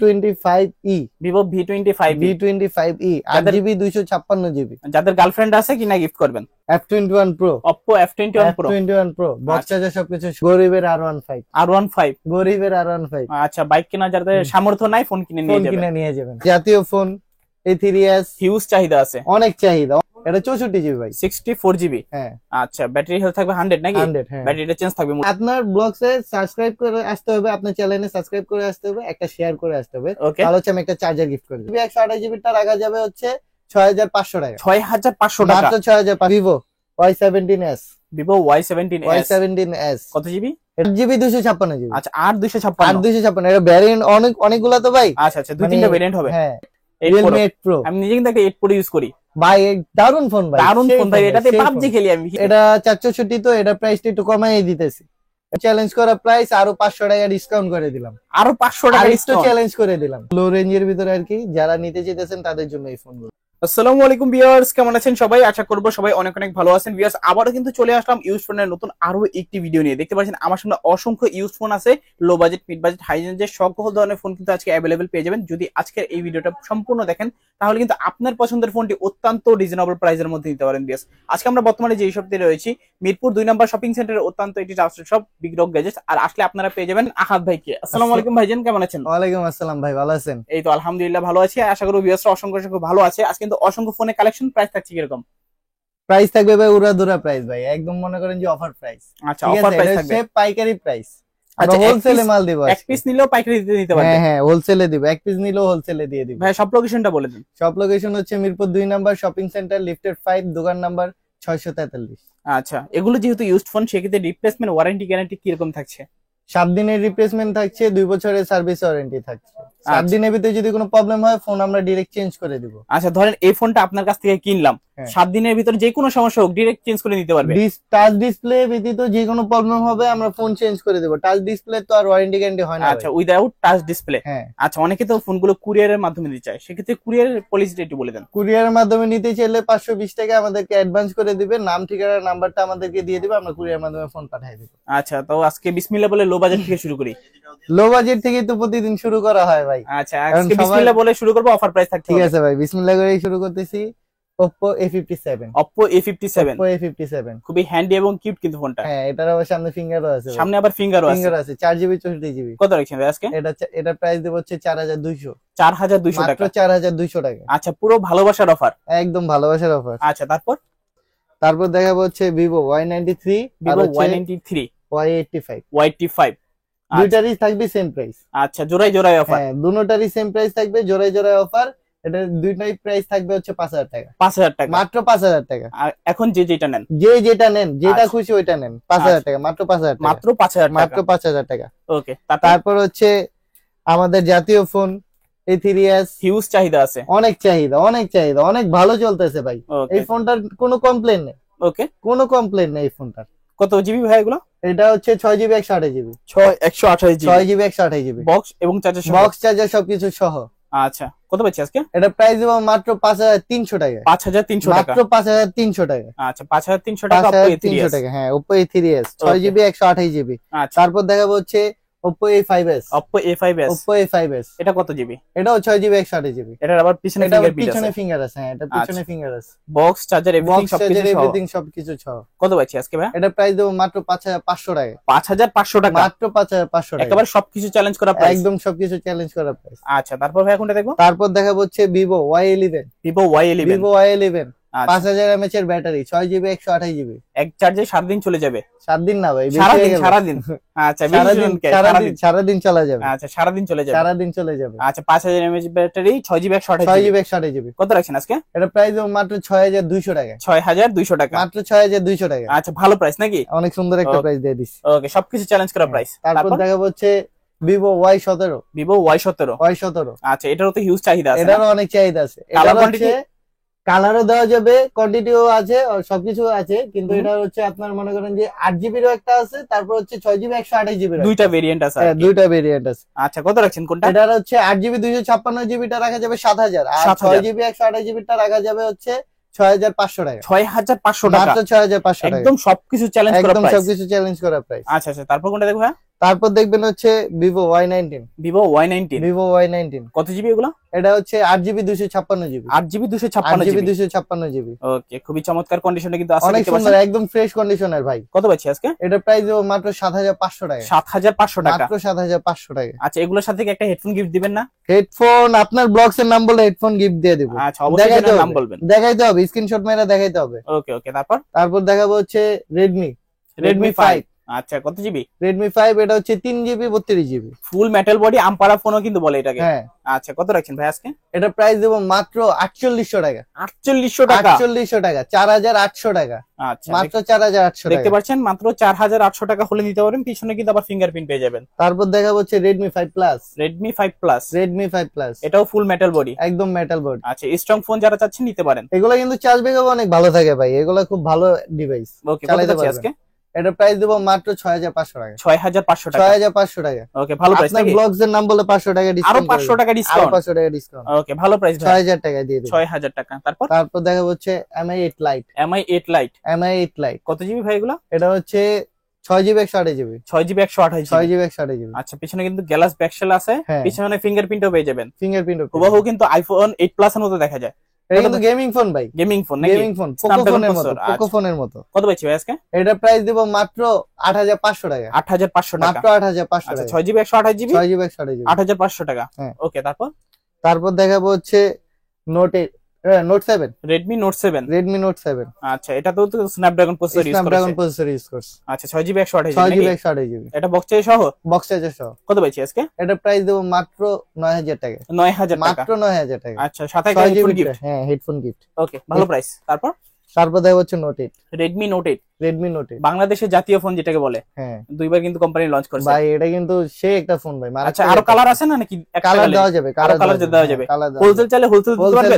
F25e Vivo V25e 8GB 256GB। যাদের girlfriend আছে কিনা গিফট করবেন। F21 Pro Oppo F21 Pro box charger সবকিছু গরিবের R15 গরিবের R15। আচ্ছা, বাইক কেনার যাদের সামর্থ্য নাই ফোন কিনে নিয়ে যাবেন। জাতীয় ফোন A3s হিউজ চাহিদা আছে, অনেক চাহিদা। এটা 64GB ভাই, 64GB। হ্যাঁ আচ্ছা, ব্যাটারি হেলথ থাকবে 100 নাকি? 100, হ্যাঁ। ব্যাটারিটা চেঞ্জ থাকবে। আপনার ব্লগসে সাবস্ক্রাইব করে আসতে হবে, আপনার চ্যানেলে সাবস্ক্রাইব করে আসতে হবে, একটা শেয়ার করে আসতে হবে। ওকে, তাহলে হচ্ছে আমি একটা চার্জার গিফট করে দেব। 128GB টা রাখা যাবে হচ্ছে 6500 টাকা। 6500 টাকা মাত্র 6500। Vivo Y17s Vivo Y17s কত জিবি? 8GB 256GB। আচ্ছা, 8256। এটা ভ্যারিয়েন্ট অনেকগুলা তো ভাই। আচ্ছা আচ্ছা, দুই তিনটা ভেরিয়েন্ট হবে। হ্যাঁ, Realme 8 Pro। আমি নিজে কিন্তু একটা 8 Pro ইউজ করি ভাই, দারুন ফোন ভাই, দারুন ফোন ভাই। এটাতে PUBG খেলি আমি। এটা 464, তো এটা প্রাইসটা একটু কমাই দিতেছি। চ্যালেঞ্জ করা প্রাইস আরো 500 টাকা ডিসকাউন্ট করে দিলাম। আরো 500 টাকা ডিসকাউন্ট চ্যালেঞ্জ করে দিলাম। লো রেঞ্জের ভিতরে আর কি, যারা নিতে চাইতেছেন তাদের জন্য এই ফোনগুলো। আসসালামু আলাইকুম ভিউয়ার্স, কেমন আছেন সবাই? আশা করব সবাই অনেক অনেক ভালো আছেন। ভিউয়ার্স, আবারও কিন্তু চলে আসলাম ইউজ ফোনের নতুন আরো একটি ভিডিও নিয়ে। দেখতে পাচ্ছেন আমার সামনে অসংখ্য ইউজ ফোন আছে। Low budget, mid budget, high রেঞ্জের সকল ধরনের ফোন কিন্তু আজকে অ্যাভেলেবেল পেয়ে যাবেন। যদি আজকের এই ভিডিওটা সম্পূর্ণ দেখেন তাহলে কিন্তু আপনার পছন্দের ফোনটি অত্যন্ত রিজনেবল প্রাইসের মধ্যে নিতে পারেন। ভিউয়ার্স, আজকে আমরা বর্তমানে যে শপতে রয়েছি মিরপুর 2 নম্বর শপিং সেন্টারের অত্যন্ত একটি trusted shop Big Rock gadgets. আর আসলে আপনারা পেয়ে যাবেন আহাদ ভাইকে। আসসালামু আলাইকুম ভাইজান, কেমন আছেন? ওয়ালাইকুম আসসালাম ভাই, ভালো আছেন? এই তো আলহামদুলিল্লাহ ভালো আছি। আশা করি ভিউয়ার্সরা অসংখ্য ভালো আছে। আজকে কিন্তু অসংখ্য ফোনে প্রাইস থাকছে কিরকম? প্রাইস থাকবে ভাই উড়াধুরা প্রাইস ভাই, একদম মনে করেন যে অফার প্রাইস। আচ্ছা, অফার প্রাইস থাকবে, পাইকারি প্রাইস। আচ্ছা, হোলসেলে মাল দিব। এক পিস নিলেও পাইকারি দিতে পারবেন? হ্যাঁ, হোলসেলে দিব, এক পিস নিলেও হোলসেলে দিয়ে দিব। ভাই সব লোকেশনটা বলে দিন। সব লোকেশন হচ্ছে মিরপুর 2 নম্বর শপিং সেন্টার, লিফটেড 5, দোকান নাম্বার 643। আচ্ছা, এগুলো যেহেতু ইউজড ফোন সেক্ষেত্রে রিপ্লেসমেন্ট ওয়ারেন্টি গ্যারান্টি কিরকম থাকছে? 7 দিনের রিপ্লেসমেন্ট থাকছে, 2 বছরের সার্ভিস ওয়ারেন্টি থাকছে। 7 দিনের ভিতরে যদি কোনো প্রবলেম হয় ফোন আমরা ডাইরেক্ট চেঞ্জ করে দিব। আচ্ছা, ধরেন এই ফোনটা আপনার কাছ থেকে কিনলাম, 7 দিনের ভিতরে যে কোনো সমস্যা হোক ডাইরেক্ট চেঞ্জ করে নিতে পারবে? টাচ ডিসপ্লে ব্যতীত যে কোনো প্রবলেম হবে আমরা ফোন চেঞ্জ করে দেব। টাচ ডিসপ্লে তো আর ওয়ারেন্টি গ্যারান্টি হয় না। আচ্ছা, উইদাউট টাচ ডিসপ্লে। হ্যাঁ। আচ্ছা, অনেকে তো ফোনগুলো কুরিয়ারের মাধ্যমে দিতে চায়, সেক্ষেত্রে কুরিয়ারের পলিসিটা একটু বলে দেন। কুরিয়ারের মাধ্যমে নিতে চাইলে 520 টাকা আমাদেরকে অ্যাডভান্স করে দিবে, নাম ঠিকানা নাম্বারটা আমাদেরকে দিয়ে দিবে, আমরা কুরিয়ারের মাধ্যমে ফোন পাঠিয়ে দেব। আচ্ছা, তো আজকে বিসমিল্লাহ বলে লো বাজেট থেকে শুরু করি। লো বাজেট থেকে তো প্রতিদিন শুরু করা হয় ভাই। আচ্ছা, আজকে বিসমিল্লাহ বলে শুরু করব, অফার প্রাইস থাকছে। ঠিক আছে ভাই, বিসমিল্লাহ করে শুরু করতেছি। Oppo A57 খুবই হ্যান্ডি এবং কিউট কিন্তু ফোনটা। হ্যাঁ, এটার আবার সামনে ফিঙ্গারও আছে। সামনে আবার ফিঙ্গারও আছে। 4GB 64GB। কত রাখছেন ভাই আজকে? এটা প্রাইস দেব হচ্ছে 4200 টাকা। মাত্র 4200 টাকা। আচ্ছা, পুরো ভালোবাসার অফার, একদম ভালোবাসার অফার। আচ্ছা, তারপর দেখাবো হচ্ছে Vivo Y93, Y85। দুইটারই থাকবে সেম প্রাইস। আচ্ছা, জোড়ায় অফার। হ্যাঁ, দুটোটারই সেম প্রাইস থাকবে, জোড়ায় অফার। এটা দুইটাই প্রাইস থাকবে হচ্ছে 5000 টাকা। 5000 টাকা, মাত্র 5000 টাকা। আর এখন যেটা নেন, যেটা খুশি ওইটা নেন। 5000 টাকা, মাত্র 5000 টাকা, মাত্র 5000 টাকা। ওকে, তারপর হচ্ছে আমাদের জাতীয় ফোন A3s। হিউজ চাহিদা আছে, অনেক চাহিদা, অনেক ভালো চলতেছে ভাই। এই ফোনটার কোনো কমপ্লেন নেই। ওকে, কোনো কমপ্লেন নেই এই ফোনটার। কত জিবি ভাই এগুলো? এটা হচ্ছে 6GB 128GB। 6GB 128GB box এবং চার্জার সবকিছু সহ। আচ্ছা, কত পাচ্ছি আজকে? এটা প্রাইস দেব মাত্র 5300 টাকা। 5300 টাকা, মাত্র 5300 টাকা। আচ্ছা, 5300 টাকা। 5300 টাকা, হ্যাঁ। Oppo A3s 6GB 128GB। তারপর দেখাবো হচ্ছে Oppo A5s। এটা কত জিবি? এটাও 6GB 128GB। এটার আবার পিছনে ফিঙ্গার আছে। হ্যাঁ, এটা পিছনে ফিঙ্গার আছে। বক্স চার্জার এভরিথিং সবকিছু সহ। কত পাচ্ছি আজকে ভাই? এটা প্রাইস দেব মাত্র 5500 টাকা। 5500 টাকা, মাত্র 5500 টাকা। একেবারে সবকিছু চ্যালেঞ্জ করা প্রাইস, একদম সবকিছু চ্যালেঞ্জ করা প্রাইস। আচ্ছা, তারপর ভাই কোনটা দেখবো? তারপর দেখাবো হচ্ছে Vivo Y11। Vivo Y11 5000 mAh এর ব্যাটারি, 6GB 128GB। এক চার্জে 7 দিন চলে যাবে? 7 দিন না ভাই, সারাদিন। আচ্ছা, সারাদিন চলে যাবে। আচ্ছা, সারাদিন চলে যাবে। আচ্ছা, 5000 mAh ব্যাটারি, 6GB 128GB। কত রাখছেন আজকে? এটা প্রাইস মাত্র 6200 টাকা। 6200 টাকা, মাত্র 6200 টাকা। আচ্ছা, ভালো প্রাইস নাকি? অনেক সুন্দর একটা প্রাইস দিয়ে দিছি। ওকে, সবকিছু চ্যালেঞ্জ করা প্রাইস। তারপর দেখাবো হচ্ছে Vivo Y17। আচ্ছা, এটারও তো হিউজ চাহিদা আছে। এটারও অনেক চাহিদা আছে। কালারও দেওয়া যাবে, কোয়ান্টিটিও আছে, সবকিছু আছে। কিন্তু এটা হচ্ছে আপনার মনে করেন যে 8GB এরও একটা আছে, তারপর হচ্ছে 6GB 128GB। দুইটা ভেরিয়েন্ট আছে। দুইটা ভেরিয়েন্ট আছে। আচ্ছা, কত রাখছেন কোনটা? এটা হচ্ছে 8GB 256GB টা রাখা যাবে 7000, আর 6GB 128GB টা রাখা যাবে হচ্ছে 6500 টাকা। 6500 টাকা, মাত্র 6500 টাকা। একদম সবকিছু চ্যালেঞ্জ করা প্রাইস। সবকিছু চ্যালেঞ্জ করা প্রাইস। আচ্ছা, তারপর কোনটা দেখো ভাই? তারপর দেখবেন হচ্ছে Vivo Y19। Vivo Y19। Vivo Y19 কত জিবি এগুলো? এটা হচ্ছে 8GB 256GB। 8GB 256GB। 256GB। ওকে, খুবই চমৎকার কন্ডিশনে কিন্তু আছে, অনেক দেখতে সুন্দর, পাচ্ছেন। একদম ফ্রেশ কন্ডিশনের ভাই। কত পাচ্ছি আজকে? এটা প্রাইস দেবো মাত্র 7500 টাকা। 7500 টাকা, মাত্র 7500 টাকা। আচ্ছা, এগুলোর সাথে কি একটা হেডফোন গিফট দিবেন না? হেডফোন আপনার ব্লগস এর নাম বলে হেডফোন গিফট দিয়ে দিব। আচ্ছা, অবশ্যই নাম বলবেন। দেখাইতে হবে, স্ক্রিনশট মেরে দেখাইতে হবে। ওকে ওকে, তারপর দেখাবো হচ্ছে Redmi 5। আচ্ছা, কত জিবি? Redmi 5 এটা হচ্ছে 3GB 32GB। ফুল মেটাল বডি আম্পারা ফোনও কিন্তু বলে এটাকে। হ্যাঁ। আচ্ছা, কত রাখছেন ভাই আজকে? এটা প্রাইস দেবো মাত্র 4800 টাকা। 4800 টাকা? 4800 টাকা, 4800 টাকা। আচ্ছা, মাত্র 4800 টাকা। দেখতে পাচ্ছেন মাত্র 4800 টাকা হলে নিতে পারবেন। পিছনে কিন্তু আবার ফিঙ্গারপ্রিন্ট পেয়ে যাবেন। তারপর দেখাবো হচ্ছে Redmi 5 Plus। Redmi 5 Plus। Redmi 5 Plus এটাও ফুল মেটাল বডি, একদম মেটাল বডি। আচ্ছা, স্ট্রং ফোন যারা চাচ্ছেন নিতে পারেন। এগুলো কিন্তু চার্জ ব্যাকআপ অনেক ভালো থাকে ভাই, এগুলো খুব ভালো ডিভাইস। ওকে, কত চালাতে যাচ্ছে পারবেন। আজকে? এটা প্রাইস দেবো মাত্র 6500 টাকা। 6500 টাকা। 6500 টাকা। ওকে, ভালো প্রাইস আপনার নাকি? ব্লগস এর নাম বলে 500 টাকা আরো ডিসকাউন্ট। 500 টাকা আরো ডিসকাউন্ট। 500 টাকা ডিসকাউন্ট। ওকে, ভালো প্রাইস ভাই। 6000 টাকা দিয়ে দেব। 6000 টাকা। তারপর দেখাবো হচ্ছে Mi 8 Lite। Mi 8 Lite। Mi 8 Lite কত জিবি ভাই এগুলো? এটা হচ্ছে 6GB 128GB। 6GB 128GB। 6GB 128GB। আচ্ছা, পিছনে কিন্তু গ্লাস ব্যাকশেল আছে, হ্যাঁ। পিছনে ফিঙ্গারপ্রিন্টও পেয়ে যাবেন। ফিঙ্গারপ্রিন্ট হুবহু কিন্তু আইফোন 8 প্লাস এর মতো দেখা যায়। এটা কিন্তু গেমিং ফোন ভাই। গেমিং ফোন নাকি? গেমিং ফোন, পোকো ফোনের মতো, পোকো ফোনের মতো। কত পাচ্ছি ভাই আজকে? এটা প্রাইস দেব মাত্র 8500 টাকা। 8500 টাকা। মাত্র 8500 আচ্ছা, টাকা। 6GB 128GB। 6GB 128GB। 8500 টাকা। হ্যাঁ। ওকে, তারপর দেখাবো হচ্ছে Note 7। Redmi Note 7। Redmi Note 7। আচ্ছা, এটা তো স্ন্যাপড্রাগন প্রসেসর ইউজ স্ন্যাপড্রাগন করছে। প্রসেসর ইউজ করছে। আচ্ছা, 6GB 128GB 6GB নাকি? 128GB। এটা বক্স চার্জ সহ? বক্স চার্জার সহ। কত পাচ্ছি আজকে? এটা প্রাইস দেব মাত্র 9000 টাকা। 9000 টাকা। মাত্র 9000 টাকা। আচ্ছা, সাথে একটা হেডফোন গিফট। হ্যাঁ, হেডফোন গিফট। ওকে, ভালো প্রাইস। তারপর দেখাবো হচ্ছে Note 8। Redmi Note 8। Redmi Note 8 বাংলাদেশের জাতীয় ফোন যেটাকে বলে। হ্যাঁ, দুইবার কিন্তু কোম্পানি লঞ্চ করছে ভাই এটা কিন্তু সেই একটা ফোন ভাই। আচ্ছা, আরো কালার আছে না নাকি? কালার দেওয়া যাবে, কালার দেওয়া যাবে। হোলসেল চাইলে হোলসেল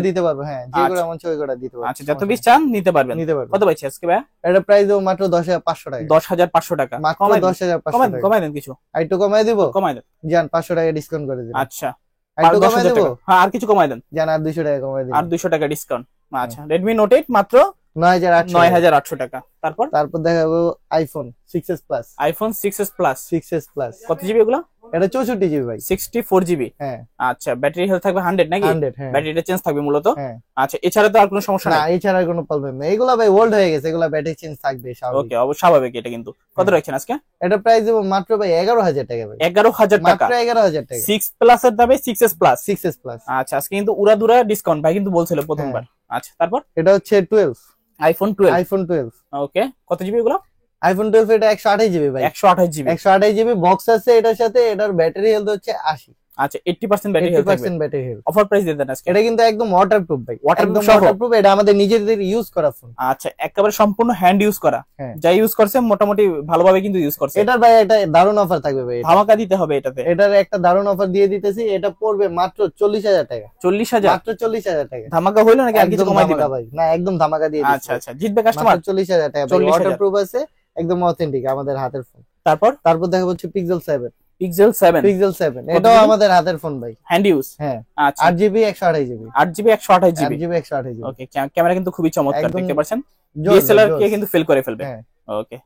দিতে পারবে। হ্যাঁ, যেগুলো আচ্ছা। মন চায় ওইগুলো দিতে পারবে। আচ্ছা, যত পিস চান নিতে পারবেন। কত পাইছি আজকে ভাই? এটা প্রাইস দেব মাত্র 10500 টাকা। 10500 টাকা। মাত্র কমাই 10500 টাকা। কমাই দেন কিছু। একটু কমাই দেব। কমাই দেন। জান 500 টাকা ডিসকাউন্ট করে দিন। আচ্ছা, একটু কমাই দেব। হ্যাঁ, আর কিছু কমাই দেন। জান আর 200 টাকা কমাই দিন। আর 200 টাকা ডিসকাউন্ট। আচ্ছা, Redmi Note 8 মাত্র 9800 টাকা। তারপর দেখাবো iPhone 6s Plus। iPhone 6s Plus। 6s Plus কত জিবি এগুলো? এটা 64GB ভাই। 64GB। হ্যাঁ। আচ্ছা, ব্যাটারি হেলথ থাকবে 100 নাকি? 100। হ্যাঁ, ব্যাটারিটা চেঞ্জ থাকবে মূলত। হ্যাঁ। আচ্ছা, এছাড়া তো আর কোনো সমস্যা না, নাই? এছাড়া কোনো প্রবলেম নেই। এগুলা ভাই ওল্ড হয়ে গেছে, এগুলা ব্যাটারি চেঞ্জ থাকবে স্বাভাবিক। ওকে, স্বাভাবিক এটা কিন্তু। কত রাখছেন আজকে? এটা প্রাইস দেব মাত্র ভাই 11000 টাকা ভাই। 11000 টাকা। মাত্র 11000 টাকা। 6 প্লাস এর দামে 6s Plus। 6s Plus। আচ্ছা, আজকে কিন্তু উড়াদুরা ডিসকাউন্ট ভাই কিন্তু বলছিল প্রথমবার। আচ্ছা, তারপর এটা হচ্ছে 12। iPhone 12। iPhone 12। ওকে, কত জিবি এগুলো? iPhone 12 এটা 128GB ভাই। 128GB। 128GB বক্স আছে এটার সাথে। এটার ব্যাটারি হেলথ হচ্ছে 80। আচ্ছা, 80% ব্যাটারি হেলথ থাকবে। 80% ব্যাটারি হেলথ। অফার প্রাইস দিয়ে দেন আজকে। এটা কিন্তু একদম ওয়াটারপ্রুফ ভাই। Waterproof একদম সহ? ওয়াটারপ্রুফ। এটা আমাদের নিজেদের ইউজ করা ফোন। আচ্ছা, একেবারে সম্পূর্ণ হ্যান্ড ইউজ করা। হ্যাঁ। যাই ইউজ করছে মোটামুটি ভালোভাবে কিন্তু ইউজ করছে। এটার ভাই একটা দারুণ অফার থাকবে ভাই। ধামাকা দিতে হবে এটাতে। এটার একটা দারুণ অফার দিয়ে দিতেছি। এটা পড়বে মাত্র 40000 টাকা। 40000? মাত্র 40000 টাকা। ধামাকা হইলো নাকি আর কিছু একদম কমাই ধামাকা দিবেন? ভাই। না, একদম ধামাকা দিয়ে দিচ্ছি। আচ্ছা আচ্ছা, জিতবে কাস্টমার। মাত্র 40000 টাকা ভাই। 40000 ওয়াটারপ্রুফ আছে, একদম অথেন্টিক আমাদের হাতের ফোন। তারপর দেখা হচ্ছে Pixel 7। Pixel 7। Pixel 7 এটাও আমাদের হাতের ফোন ভাই। Hand use. হ্যাঁ। আচ্ছা, 8GB 128GB। 8GB 128GB। 8GB 128GB। ওকে, ক্যামেরা কিন্তু খুবই চমৎকার, একদম দেখতে পাচ্ছেন। জোস, DSLR কে জোস। কিন্তু ফেল করে ফেলবে। হ্যাঁ। ওকে,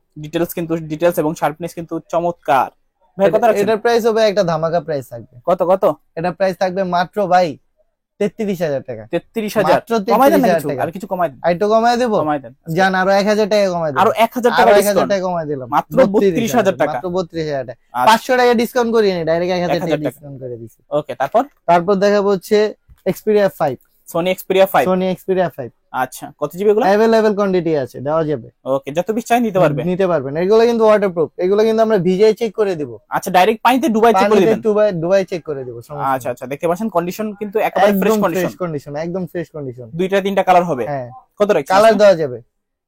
ডিটেইলস এবং শার্পনেস কিন্তু চমৎকার। ভাই কত রাখছেন? এটার প্রাইস হবে একটা ধামাকা প্রাইস থাকবে। কত? এটা প্রাইস থাকবে মাত্র ভাই 33000 টাকা। 33000? মাত্র কমাই দেন না 33000 কিছু, টাকা। আর কিছু কমাই দেন। একটু কমায় দেব। কমাই দেন। জান আরো 1000 টাকা কমায় দেব। আরো 1000 টাকা আরো 1000 ডিসকাউন্ট। টাকা কমায় দিলাম। মাত্র 32000 টাকা। মাত্র 32000 টাকা। আচ্ছা। 500 টাকা ডিসকাউন্ট করিয়ে নি, ডাইরেক্ট 1000 টাকা 1000 টাকা। ডিসকাউন্ট করে দিছি। ওকে, তারপর দেখাবো হচ্ছে Xperia 5। Sony Xperia 5। Sony Xperia 5 আচ্ছা, কত জিবি এগুলো? अवेलेबल কোয়ান্টিটি আছে, দেওয়া যাবে। ওকে, যত পিস চাই নিতে নিতে পারবেন। এগুলো কিন্তু ওয়াটারপ্রুফ। এগুলো কিন্তু আমরা ভিজিয়ে চেক করে দিব। আচ্ছা, ডাইরেক্ট পানিতে ডুবাই চেক করে দিবেন? দুবাই চেক করে দিব। আচ্ছা আচ্ছা, দেখতে পাচ্ছেন কন্ডিশন কিন্তু একেবারে ফ্রেশ কন্ডিশন, একদম ফ্রেশ কন্ডিশন। দুইটা তিনটা কালার হবে। হ্যাঁ। কত রাখছেন? কালার দেওয়া যাবে।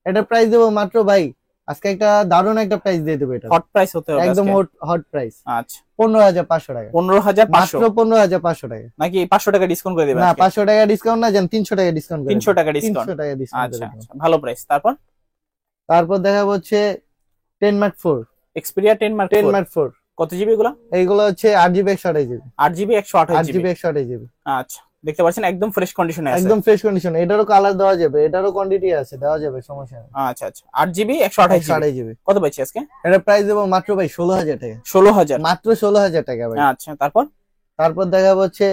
এটা প্রাইস দেব মাত্র ভাই আজকে একটা দারুণ একটা প্রাইস দিয়ে দেব। এটা হট প্রাইস হতে হবে একদম আজকে। Hot price. আচ্ছা, 15500 টাকা। 15500? মাত্র 15500 টাকা। নাকি 500 টাকা ডিসকাউন্ট করে দিবেন? না, আজকে 500 টাকা ডিসকাউন্ট না, জান 300 টাকা ডিসকাউন্ট করে 300 টাকা ডিসকাউন্ট। 300 টাকা ডিসকাউন্ট আচ্ছা করে আচ্ছা, ভালো প্রাইস। তারপর দেখাবো হচ্ছে 10 Mark 4। Xperia 10 Mark 10 Mark 4 কত জিবি এগুলো? এইগুলো হচ্ছে 8GB 128GB। 8GB 128GB। 8GB 128GB। আচ্ছা, দেখতে পাচ্ছেন একদম ফ্রেশ কন্ডিশনে আছে। একদম ফ্রেশ কন্ডিশন। এটারও কালার দেওয়া যাবে, এটারও কোয়ান্টিটি আছে, দেওয়া যাবে, সমস্যা নেই। আচ্ছা আচ্ছা 8GB 128GB 128 জিবি। কত পাচ্ছি আজকে? এটা প্রাইস দেবো মাত্র ভাই 16,000 টাকা। 16,000 মাত্র 16,000 টাকা ভাই। আচ্ছা তারপর তারপর দেখা হচ্ছে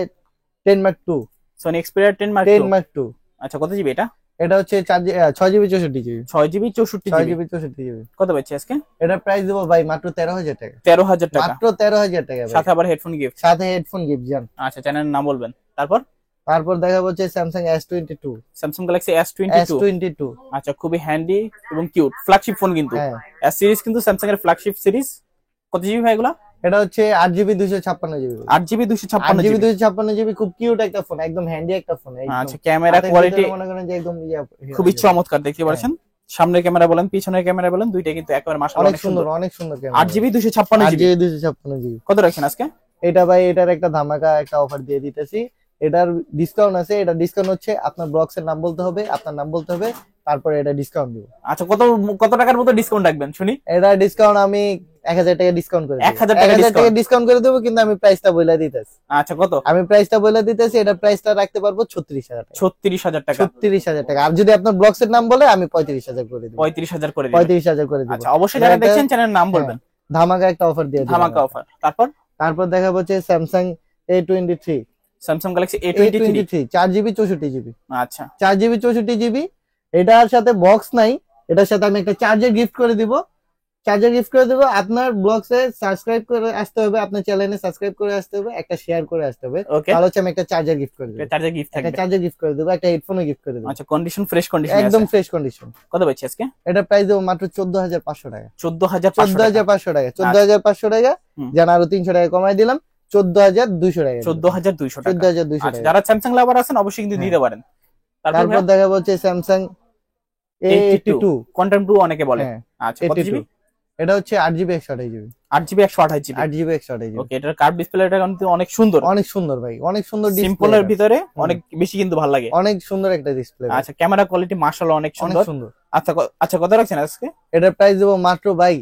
10 Mark 2। Sony Xperia 10 Mark 10 II। Mark 2। আচ্ছা কত জিবি এটা? এটা হচ্ছে 6GB 64GB। 6GB 64GB 6GB 64GB। কত পাচ্ছি আজকে? এটা প্রাইস দেবো ভাই মাত্র 13,000 টাকা। 13,000 টাকা মাত্র 13,000 টাকা ভাই। সাথে আবার হেডফোন গিফট। সাথে হেডফোন গিফট জান। আচ্ছা চ্যানেলের নাম বলবেন। তারপর তারপর দেখা হচ্ছে Samsung S22। Samsung Galaxy S22। S22। আচ্ছা খুবই হ্যান্ডি এবং কিউট ফ্ল্যাগশিপ ফোন কিন্তু। হ্যাঁ S সিরিজ কিন্তু Samsung এর ফ্ল্যাগশিপ সিরিজ। কত জিবি ভাই এগুলা? এটা হচ্ছে 8GB 256GB। 8GB 256GB 8GB 256GB খুব কিউট একটা ফোন, একদম হ্যান্ডি একটা ফোন। আচ্ছা ক্যামেরা কোয়ালিটি মনে করেন যে একদম খুবই চমৎকার দেখতে পাচ্ছেন। সামনের ক্যামেরা বলেন পিছনের ক্যামেরা বলেন দুইটা কিন্তু একেবারে মাশাআল্লাহ অনেক সুন্দর, অনেক সুন্দর camera. 8GB 256GB 8GB 256GB। কত রাখছেন আজকে? এটা ভাই এটার একটা ধামাকা একটা অফার দিয়ে দিতেছি। এটার ডিসকাউন্ট আছে। এটা ডিসকাউন্ট হচ্ছে আপনার ব্লগস এর নাম বলতে হবে, আপনার নাম বলতে হবে, তারপরে এটা ডিসকাউন্ট দিব। আচ্ছা কত কত টাকার মতো ডিসকাউন্ট রাখবেন শুনি? এটা ডিসকাউন্ট আমি 1000 টাকা ডিসকাউন্ট করে দেব। 1000 টাকা 1000 টাকা ডিসকাউন্ট করে দেব, কিন্তু আমি প্রাইসটা বলে দিতেছি। আচ্ছা কত? আমি প্রাইসটা বলে দিতেছি। এটা প্রাইসটা রাখতে পারবো 36,000 টাকা। 36,000 টাকা। 36,000 টাকা। আর যদি আপনার ব্লগস এর নাম বলে আমি 35,000 করে দেব। 35,000 করে দিবেন। 35,000 করে দেব। আচ্ছা অবশ্যই যারা দেখছেন চ্যানেলের নাম বলবেন। ধামাকা একটা অফার দিয়ে দিলাম। ধামাকা অফার। তারপর দেখা হচ্ছে Samsung A23। Samsung Galaxy A23 4GB 64GB। আচ্ছা 4GB 64GB। এটার সাথে বক্স নাই, এটার সাথে আমি একটা চার্জার গিফট করে দিব। চার্জার গিফট করে দেবো। আপনার ব্লগসে সাবস্ক্রাইব করে আসতে হবে, আপনার চ্যানেলে সাবস্ক্রাইব করে আসতে হবে, একটা শেয়ার করে আসতে হবে, ওকে তাহলে হচ্ছে আমি একটা চার্জার গিফট করে দেব। চার্জার গিফট একটা থাকবে। চার্জার গিফট করে দেবো, একটা হেডফোনও গিফট করে দেবো। আচ্ছা কন্ডিশন ফ্রেশ কন্ডিশন একদম আছে। Fresh condition. কত পাচ্ছি আজকে? এটা প্রাইস দেবো মাত্র 14,500 টাকা। 14,500 টাকা। 14,500 টাকা। 14,500 টাকা। জান আরো 300 টাকা কমাই দিলাম। 14,200 টাকা। 14,200 টাকা। 14,200 আচ্ছা টাকা। যারা স্যামসাং লাভার আছেন অবশ্যই কিন্তু দিতে পারেন। তারপর দেখা হচ্ছে Samsung A82 কোয়ান্টাম 2 অনেকে বলে। আচ্ছা কত জিবি? এটা হচ্ছে 8GB 128GB। 8GB 128GB 8GB 128GB। ওকে এটার কার্ভ ডিসপ্লেটা কিন্তু অনেক সুন্দর। অনেক সুন্দর ভাই, অনেক সুন্দর ডিসপ্লে। সিম্পলের ভিতরে অনেক বেশি কিন্তু ভালো লাগে। অনেক সুন্দর একটা ডিসপ্লে। আচ্ছা ক্যামেরা কোয়ালিটি মাশাআল্লাহ অনেক সুন্দর। আচ্ছা আচ্ছা কত রাখছেন আজকে? এটার প্রাইস দেবো মাত্র ভাই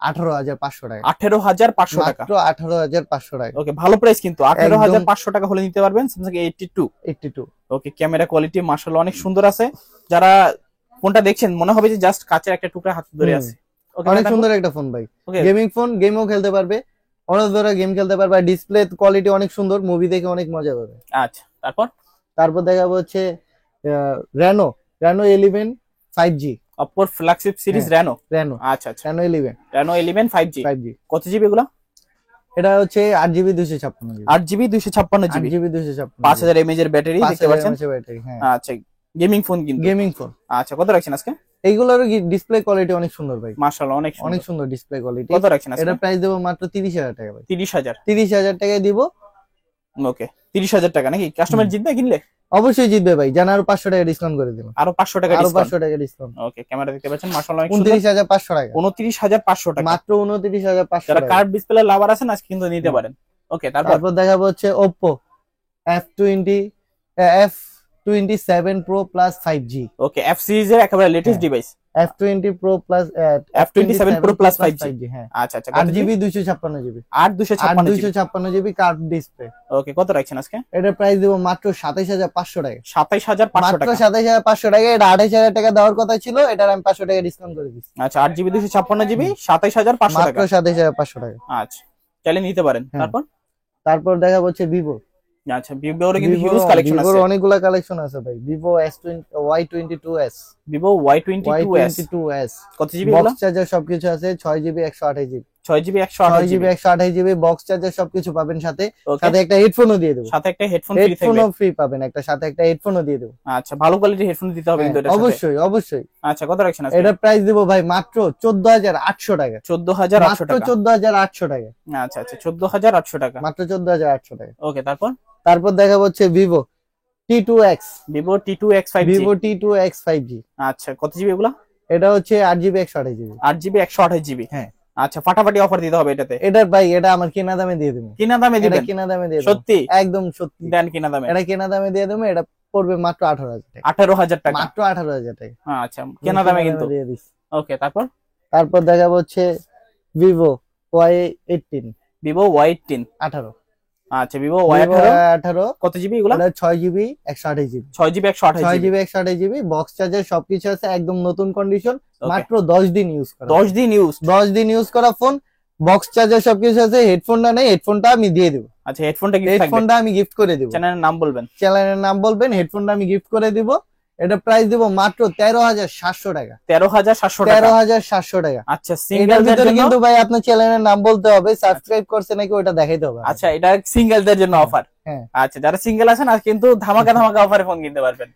18,500 টাকা। 18,500 টাকা। মাত্র 18,500 টাকা। ওকে ভালো প্রাইস কিন্তু 18,500 টাকা হলে নিতে পারবেন Samsung A82। ওকে ক্যামেরা কোয়ালিটি মাশাআল্লাহ অনেক সুন্দর আছে। যারা ফোনটা দেখছেন মনে হবে যে জাস্ট কাচের একটা টুকরা হাতে ধরে আছে। অনেক সুন্দর একটা ফোন ভাই। গেমিং ফোন, গেমও খেলতে পারবে, অনেক ধরনের গেম খেলতে পারবে। ডিসপ্লে কোয়ালিটি অনেক সুন্দর, মুভি দেখে অনেক মজা পাবে। আচ্ছা তারপর দেখাবো হচ্ছে Reno 11 5G। Oppo flagship series Reno। আচ্ছা আচ্ছা Reno 11 5G। কত জিবি এগুলা? এটা হচ্ছে 8GB 256GB। 8GB 256GB 5000 mAh এর ব্যাটারি দেখতে পাচ্ছেন। আচ্ছা গেমিং ফোন কিন্তু। Gaming phone. আচ্ছা কত রাখছেন আজকে? এইগুলোর ডিসপ্লে কোয়ালিটি অনেক সুন্দর ভাই। মাশাআল্লাহ অনেক সুন্দর ডিসপ্লে কোয়ালিটি। কত রাখছেন আজকে? এটা প্রাইস দেব মাত্র 30,000 টাকা ভাই। 30,000 টাকায় দিব। ওকে 30,000 টাকা নাকি? কাস্টমার জিতবে কিনলে? অবশ্যই জিতবে ভাই, জানা আরো 500 টাকা ডিসকাউন্ট করে দিলাম। আরো 500 টাকা ডিসকাউন্ট। ওকে ক্যামেরা দেখতে পাচ্ছেন মাশাআল্লাহ 29,500 টাকা। 29,500 টাকা মাত্র 29,500 যারা টাকা। কার্ভ ডিসপ্লে লাভার আছেন আজকে কিন্তু নিতে পারেন। ওকে তারপর দেখাবো হচ্ছে Oppo F27 Pro Plus 5G। ওকে F সিরিজ এর একেবারে latest device F20 Pro Plus F27 Pro Plus 5G। হ্যাঁ আচ্ছা আচ্ছা 8GB 256GB। 256GB curve display. ওকে কত রাখছেন আজকে? এটা প্রাইস দেব মাত্র 27,500 টাকা। 27,500 টাকা। মাত্র 27,500 টাকা। এটা 28,000 টাকা দেওয়ার কথা ছিল, এটা আমি 500 টাকা ডিসকাউন্ট করে দিচ্ছি। আচ্ছা 8GB 256GB 27,500 টাকা। মাত্র 27,500 টাকা। আচ্ছা চাইলে নিতে পারেন। তারপর দেখা হচ্ছে Vivo। আচ্ছা Vivo এর কিন্তু হিউজ কালেকশন আছে। Vivo অনেকগুলা কালেকশন আছে ভাই। Vivo Y22s। Vivo Y22s কত জিবি এগুলা? বক্স চার্জার সবকিছু আছে। 6GB 128GB। 6GB 128GB box charger সবকিছু পাবেন সাথে। সাথে একটা হেডফোনও দিয়ে দেব। সাথে একটা হেডফোন ফ্রি থাকবে। হেডফোনও ফ্রি পাবেন, একটা সাথে একটা হেডফোনও দিয়ে দেব। আচ্ছা ভালো কোয়ালিটির হেডফোন দিতে হবে কিন্তু এটা সাথে। অবশ্যই। আচ্ছা কত রাখছেন আজকে? এটা প্রাইস দেব ভাই মাত্র 14,800 টাকা। 14,800 টাকা। 14,800 টাকা। আচ্ছা 14,800 টাকা। মাত্র 14,800 টাকা। ওকে তারপর দেখা হচ্ছে Vivo T2X। Vivo T2X 5G। Vivo T2X 5G। আচ্ছা কত জিবি এগুলা? এটা হচ্ছে 8GB 128GB। 8GB 128GB। হ্যাঁ আচ্ছা ফাটাফাটি অফার দিতে হবে এটাতে। এটা আমার কেনা দামে দিয়ে দেব। কিনা দামে দিবেন? কিনা দামে দিয়ে দেব। সত্যি? একদম সত্যি। দেন কিনা দামে। এটা কেনা দামে দিয়ে দেব। এটা পড়বে মাত্র 18,000 টাকা। 18,000 টাকা। মাত্র 18,000 টাকা। আচ্ছা কেনা দামে কিন্তু দিয়ে দিস। ওকে তারপর দেখাবো হচ্ছে Vivo Y18। Vivo Y18 18। আচ্ছা ভিভো Y18 18 কত জিবি এগুলা? এটা 6GB 128GB 6GB 128GB 6GB 128GB box charger সবকিছু আছে, একদম নতুন কন্ডিশন, মাত্র 10 দিন ইউজ করা। 10 দিন ইউজ 10 দিন ইউজ করা ফোন, বক্স চার্জার সবকিছু আছে। হেডফোনটা নেই, হেডফোনটা আমি দিয়ে দেব। আচ্ছা হেডফোনটা গিফট থাকবে, হেডফোনটা আমি গিফট করে দেব। চ্যানেলের নাম বলবেন, চ্যানেলের নাম বলবেন, হেডফোনটা আমি গিফট করে দিব। এটা প্রাইস দিব মাত্র 13,700 টাকা। 13,700 টাকা। 13,700 টাকা। আচ্ছা এটার সিঙ্গেলদের ভিতরে জন্য কিন্তু ভাই আপনার চ্যানেলের নাম বলতে হবে, সাবস্ক্রাইব করছে নাকি ওটা দেখাইতে হবে। আচ্ছা এটা সিঙ্গেলদের জন্য অফার। হ্যাঁ আচ্ছা যারা সিঙ্গেল আছেন আজ কিন্তু ধামাকা ধামাকা অফারে ফোন কিনতে পারবেন।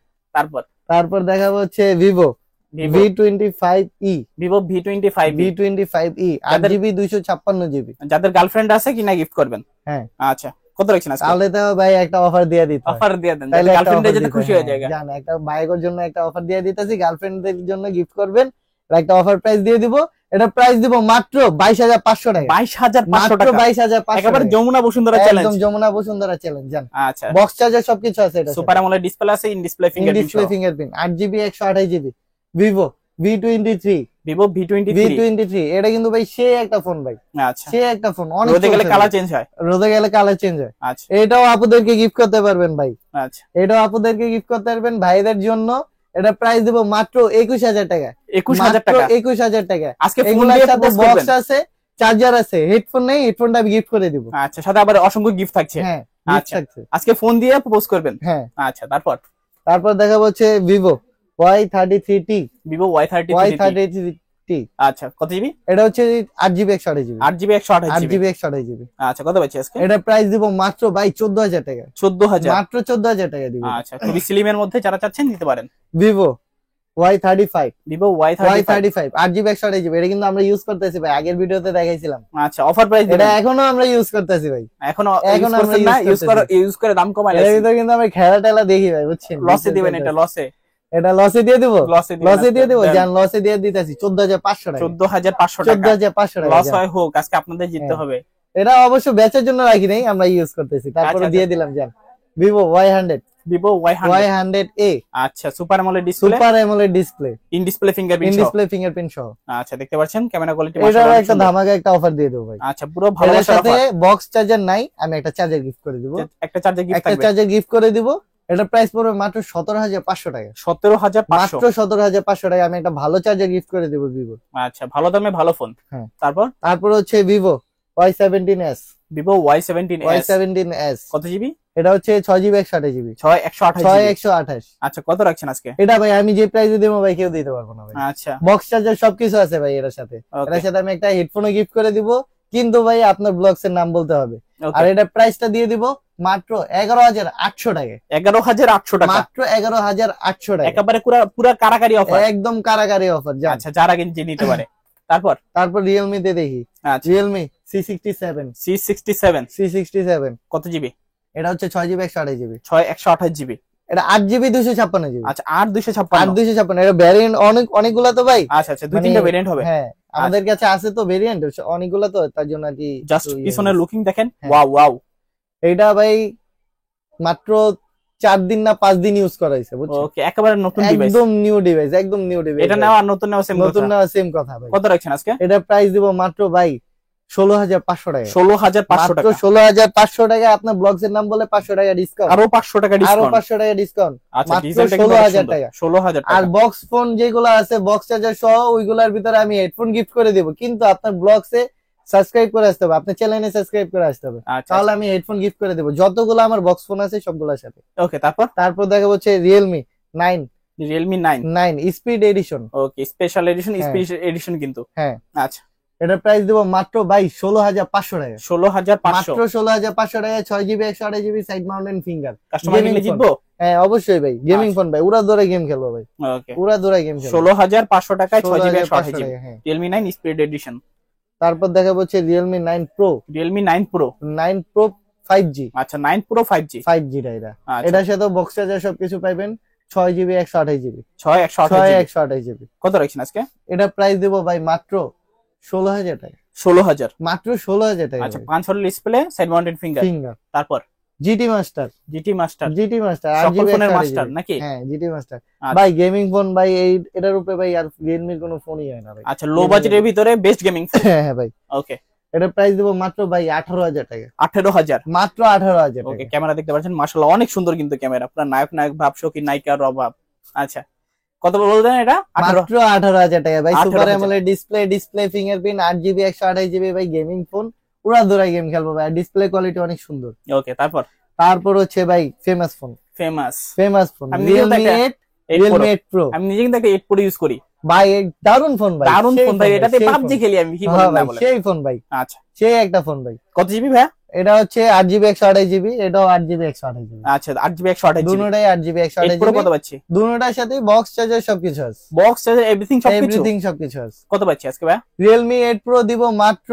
তারপর দেখাবো হচ্ছে Vivo V25e Vivo V25e V25e 8GB 256GB। যাদের গার্লফ্রেন্ড আছে কিনা গিফট করবেন। হ্যাঁ আচ্ছা কত রাখছেন আজকে? তাহলে তো ভাই একটা অফার দিয়ে দিতে হবে। অফার দিয়ে দেন, তাহলে গার্লফ্রেন্ডের জন্য খুশি হয়ে যায়। জান একটা বাইকের জন্য একটা অফার দিয়ে দিতেছি, গার্লফ্রেন্ডদের জন্য গিফট করবেন, একটা অফার প্রাইস দিয়ে দিব। এটা প্রাইস দিব মাত্র 22,500 টাকা। 22,500 টাকা, 22,500 একেবারে যমুনা বসুন্ধরা চ্যালেঞ্জ। একদম যমুনা বসুন্ধরা চ্যালেঞ্জ জান। আচ্ছা বক্স চার্জার সবকিছু আছে। এটা সুপার অ্যামোলেড ডিসপ্লে আছে, in display fingerprint 8GB 128GB Vivo V23 Vivo V23 এটা কিন্তু ভাই সে একটা ফোন ভাই। আচ্ছা সে একটা ফোন, অনেক রোদে গেলে কালার চেঞ্জ হয়। রোদে গেলে কালার চেঞ্জ হয়। আচ্ছা এটাও আপুদেরকে গিফট করতে পারবেন ভাই। আচ্ছা এটাও আপুদেরকে গিফট করতে পারবেন ভাইদের জন্য। এটা প্রাইস দেব মাত্র 21,000 টাকা। 21,000 টাকা। 21,000 টাকা। আজকে ফোন এগুলোর দিয়ে সাথে প্রপোজ বক্স করবেন। আছে, চার্জার আছে, হেডফোন নেই, হেডফোনটা আমি গিফট করে দিব। আচ্ছা সাথে আবার অসংখ্য গিফট থাকছে। হ্যাঁ আচ্ছা আজকে ফোন দিয়ে প্রপোজ করবেন। হ্যাঁ আচ্ছা তারপর দেখাবো হচ্ছে ভিভো Y33T ভিভো Y33 আচ্ছা কত জিবি? এটা হচ্ছে 8GB 128GB 8GB 128GB 128GB। আচ্ছা কত পাচ্ছি আজকে? এটা প্রাইস দিব মাত্র ভাই 14,000 টাকা। 14,000 মাত্র 14,000 টাকা দিব। আচ্ছা খুবই স্লিমের মধ্যে যারা চাচ্ছেন নিতে পারেন। Vivo Y35 Vivo Y35 8GB 128GB। এটা কিন্তু আমরা ইউজ করতেছি ভাই, আগের ভিডিওতে দেখাইছিলাম। আচ্ছা অফার প্রাইস এটা এখনো আমরা ইউজ করতেছি ভাই। এখনো এখন আমরা ইউজ করে দাম কমাই এর ভিতরে কিন্তু আমরা খেলা টেলা দেখি ভাই, বুঝছেন? লসে দিবেন, এটা এটা লসে দিয়ে দিব। লসে দিয়ে দিব দেন। জান, লসে দিয়ে দিতেছি 14,500 টাকা। 14,500 টাকা 14,500 টাকা। লস হয় হোক, আজকে আপনাদের জিততে হবে। এটা অবশ্য বেচার জন্য রাখি নাই, আমরা ইউজ করতেছি, তারপরে আচ্ছা, দিয়ে দিলাম জান। ভিভো Y100 ভিভো Y100A আচ্ছা super AMOLED display, super AMOLED display, in display fingerprint সহ। আচ্ছা দেখতে পাচ্ছেন ক্যামেরা কোয়ালিটি এটার মাশাআল্লাহ একটা ধামাকা একটা অফার দিয়ে দেব ভাই। আচ্ছা পুরো এটার ভালোবাসার সাথে অফার। বক্স চার্জার নাই, আমি একটা চার্জার গিফট করে দিব। একটা চার্জার গিফট একটা থাকবে। চার্জার গিফট করে দিব। এটা প্রাইস পড়বে মাত্র 17,500 টাকা। 17,500 মাত্র 17,500 টাকা আমি একটা ভালো চার্জার গিফট করে দিব ভিভো। আচ্ছা ভালো দামে ভালো ফোন। হ্যাঁ তারপর হচ্ছে ভিভো Y17s ভিভো Y17s কত জিবি? এটা হচ্ছে 6GB 128GB 128 আচ্ছা কত রাখছেন আজকে? এটা ভাই আমি যে প্রাইসে দেবো ভাই কেউ দিতে পারবো না ভাই। আচ্ছা বক্স চার্জার সবকিছু আছে ভাই এর সাথে। এর সাথে আমি একটা হেডফোনও গিফট করে দিব, কিন্তু ভাই আপনার ব্লগস এর নাম বলতে হবে। আর এটা প্রাইসটা দিয়ে দিব মাত্র 11,800 টাকা। 11,800 টাকা, মাত্র 11,800 টাকা। একেবারে পুরো কারাকারি অফার, একদম কারাকারি অফার। আচ্ছা যারা কিনতে নিতে পারে। তারপর রিয়েলমি তে দেখি। আচ্ছা রিয়েলমি C67 কত জিবি? এটা হচ্ছে 6GB 128GB 128GB এটা 8GB 256GB। আচ্ছা 8,256 এটা ভ্যারিয়েন্ট অনেকগুলা তো ভাই। আচ্ছা দুই তিনটা ভেরিয়েন্ট হবে। হ্যাঁ আমাদের কাছে আছে তো ভেরিয়েন্ট অনেকগুলা, তো তার জন্য আর কি। জাস্ট পিছনের লুকিং দেখেন, ওয়াও। এইটা ভাই মাত্র 4 দিন না 5 দিন ইউজ করাইছে, বুঝছো? ওকে একেবারে নতুন ডিভাইস, একদম নিউ ডিভাইস, একদম নিউ ডিভাইস। এটা নেওয়া আর নতুন নেওয়া সেম কথা। নতুন নেওয়া সেম কথা ভাই। কত রাখছেন আজকে? এটা প্রাইস দিব মাত্র ভাই 16,500 টাকা। 16,500 টাকা। 16,500 টাকা। আপনার ব্লগস এর নাম বলে 500 টাকা ডিসকাউন্ট, আরো 500 টাকা ডিসকাউন্ট, আরো 500 টাকা ডিসকাউন্ট। আচ্ছা মাত্র ডিজাইনটা 16,000 টাকা। 16,000 টাকা। আর বক্স ফোন যেগুলো আছে বক্স চার্জার সহ ওইগুলোর ভিতরে আমি হেডফোন গিফট করে দেব, কিন্তু আপনার ব্লগসে সাবস্ক্রাইব করে আসতে হবে, আপনার চ্যানেলে সাবস্ক্রাইব করে আসতে হবে, তাহলে আমি হেডফোন গিফট করে দেব যতগুলো আমার বক্স ফোন আছে সবগুলোর সাথে। ওকে তারপর দেখা হচ্ছে রিয়েলমি 9 স্পিড এডিশন। ওকে স্পেশাল এডিশন, স্পেশাল এডিশন কিন্তু। হ্যাঁ আচ্ছা এটা প্রাইস দেব মাত্র ভাই 16,500 টাকা। 16,500 মাত্র 16,500 টাকা। 6GB 128GB side mountain finger. Customer নিলে জিতবো? হ্যাঁ অবশ্যই ভাই, গেমিং ফোন ভাই, উড়া দৌড়ে গেম খেলবো ভাই। ওকে উড়া দৌড়ে গেম খেলবো। 16,500 টাকায় 6GB 128GB হ্যাঁ। Realme 9 speed addition. তারপর দেখা হচ্ছে Realme 9 Pro 5G। আচ্ছা 9 Pro 5G টা এটা। এটার সাথে বক্স চার্জার সবকিছু পাবেন। 6GB 128GB 128GB কত রাখছেন আজকে? এটা প্রাইস দেব ভাই মাত্র 16,000 টাকা। 16,000 মাত্র 16,000 টাকা। আচ্ছা 5 হল ডিসপ্লে, সাইড মাউন্টেড ফিঙ্গার। তারপর GT Master সকল ফোনের মাস্টার নাকি? হ্যাঁ GT Master ভাই, গেমিং ফোন ভাই। এটার উপরে ভাই আর Realme এর কোনো ফোনই হয় না ভাই। আচ্ছা লো বাজেটের ভিতরে বেস্ট গেমিং ফোন। হ্যাঁ ভাই। ওকে এটা প্রাইস দিব মাত্র ভাই 18,000 টাকা। 18,000 মাত্র 18,000 ওকে, টাকা। ক্যামেরা দেখতে পাচ্ছেন মাশাআল্লাহ অনেক সুন্দর কিন্তু ক্যামেরা, আপনার নায়ক নায়ক ভাব সকি নায়িকার অভাব। আচ্ছা, কত বললেন এটা? 18 মাত্র 18,000 টাকা ভাই। Super 18,000 AMOLED display fingerprint 8 GB 128 GB ভাই, গেমিং ফোন পুরা দৌড়াই গেম খেলবো ভাই, ডিসপ্লে কোয়ালিটি অনেক সুন্দর। ওকে, তারপর তারপর হচ্ছে ভাই ফেমাস ফোন ফেমাস আমি নিজেও Realme একটা 8 8 Realme Pro 8 Pro আমি নিজে কিন্তু একটা 8 Pro ইউজ করি, ভাই দারুন ফোন ভাই, দারুণ সেই ফোন ভাই, এটাতে সেই পাবজি ফোন। খেলি আমি, কি হ্যাঁ বলেন না ভাই, বলেন? সেই ফোন ভাই, আচ্ছা, সেই একটা ফোন ভাই। কত জিবি ভাই? এটা হচ্ছে 8 জিবি 128 জিবি, এটাও 8 জিবি 128 জিবি। আচ্ছা, 8 জিবি 128 জিবি, দুটোটাই 8 জিবি 8 Pro 128 কত জিবি। পাচ্ছি? দুটোটার সাথে বক্স চার্জার সবকিছু আছে, বক্স চার্জার এভরিথিং সবকিছু এভরিথিং সবকিছু আছে। কত পাচ্ছি আজকে ভাই? Realme 8 Pro দিব মাত্র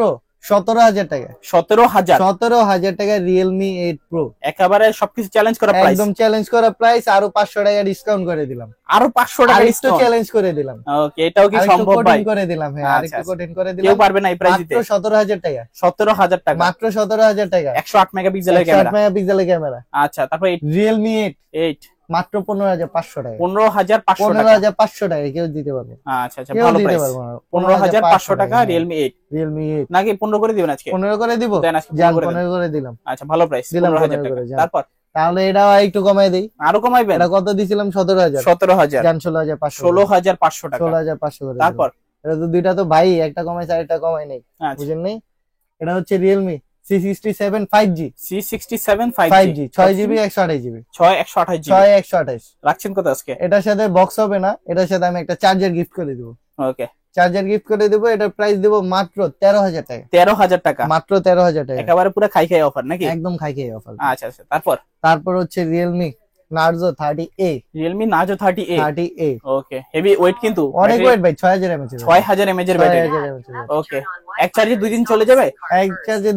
17,000 টাকা। 17,000 17,000 টাকা Realme 8 Pro, একেবারে সবকিছু চ্যালেঞ্জ করা প্রাইস, একদম চ্যালেঞ্জ করা প্রাইস। আরো 500 টাকা ডিসকাউন্ট করে দিলাম, আরো 500 টাকা আরেকটু ডিসকাউন্ট। চ্যালেঞ্জ করে দিলাম, ওকে, এটাও কি আরেকটু সম্ভব ভাই? কঠিন করে দিলাম, হ্যাঁ আচ্ছা, আরেকটু আচ্ছা। কঠিন করে কেউ দিলাম। পারবে না এই প্রাইস দিতে। মাত্র 17,000 টাকা, 17,000 টাকা, মাত্র 17,000 টাকা। 108 মেগাপিক্সেলের ক্যামেরা। 108 মেগাপিক্সেলের ক্যামেরা। আচ্ছা, তারপর Realme 8 8 মাত্র 15,500 টাকা। 15,500 টাকা। 15,500 টাকা কেউ দিতে পারবে না, আচ্ছা আচ্ছা, কেউ ভালো দিতে প্রাইস। পারবে না। 15,500 টাকা হ্যাঁ। Realme 8 Realme 8 নাকি 15 করে দিবেন আজকে? 15 করে দিব, দেন আজকে জান 15 করে দেন। 15 করে দিলাম। আচ্ছা, ভালো প্রাইস, দিলাম 15,000 15 টাকা। করে, যান। তারপর তাহলে এটাও একটু কমাই দেই, আরো কমাইবেন? এটা কত দিছিলাম? 17,000, 17,000 জান 16,500, 16,500 টাকা। 16,500 করে দিলাম। তারপর এটা তো দুইটা তো ভাই, একটা কমাইছে আর একটা কমাই নাই, আচ্ছা, বুঝেন নাই? এটা হচ্ছে Realme C67 5G, C67 5G 6 GB 128 GB, 128 GB 6 128। রাখছেন কত আজকে? এটার সাথে বক্স হবে না, এটার সাথে আমি একটা চার্জার গিফট করে দিব, ওকে, চার্জার গিফট করে দিব। এটার প্রাইস দিব মাত্র 13,000 টাকা, 13,000 টাকা। মাত্র 13,000 টাকা, একেবারে পুরো খাই খাই অফার নাকি? একদম খাই খেয়ে অফার। আচ্ছা আচ্ছা, তারপর তারপর হচ্ছে Realme Narzo 30A, Realme Narzo 30A 30A ওকে, হেভি ওয়েট কিন্তু, অনেক ওয়েট ভাই, 6,000 mAh, 6000 mAh এর ব্যাটারি। 6,000 mAh। ওকে, এক চার্জে 2 দিন চলে যাবে? এক চার্জে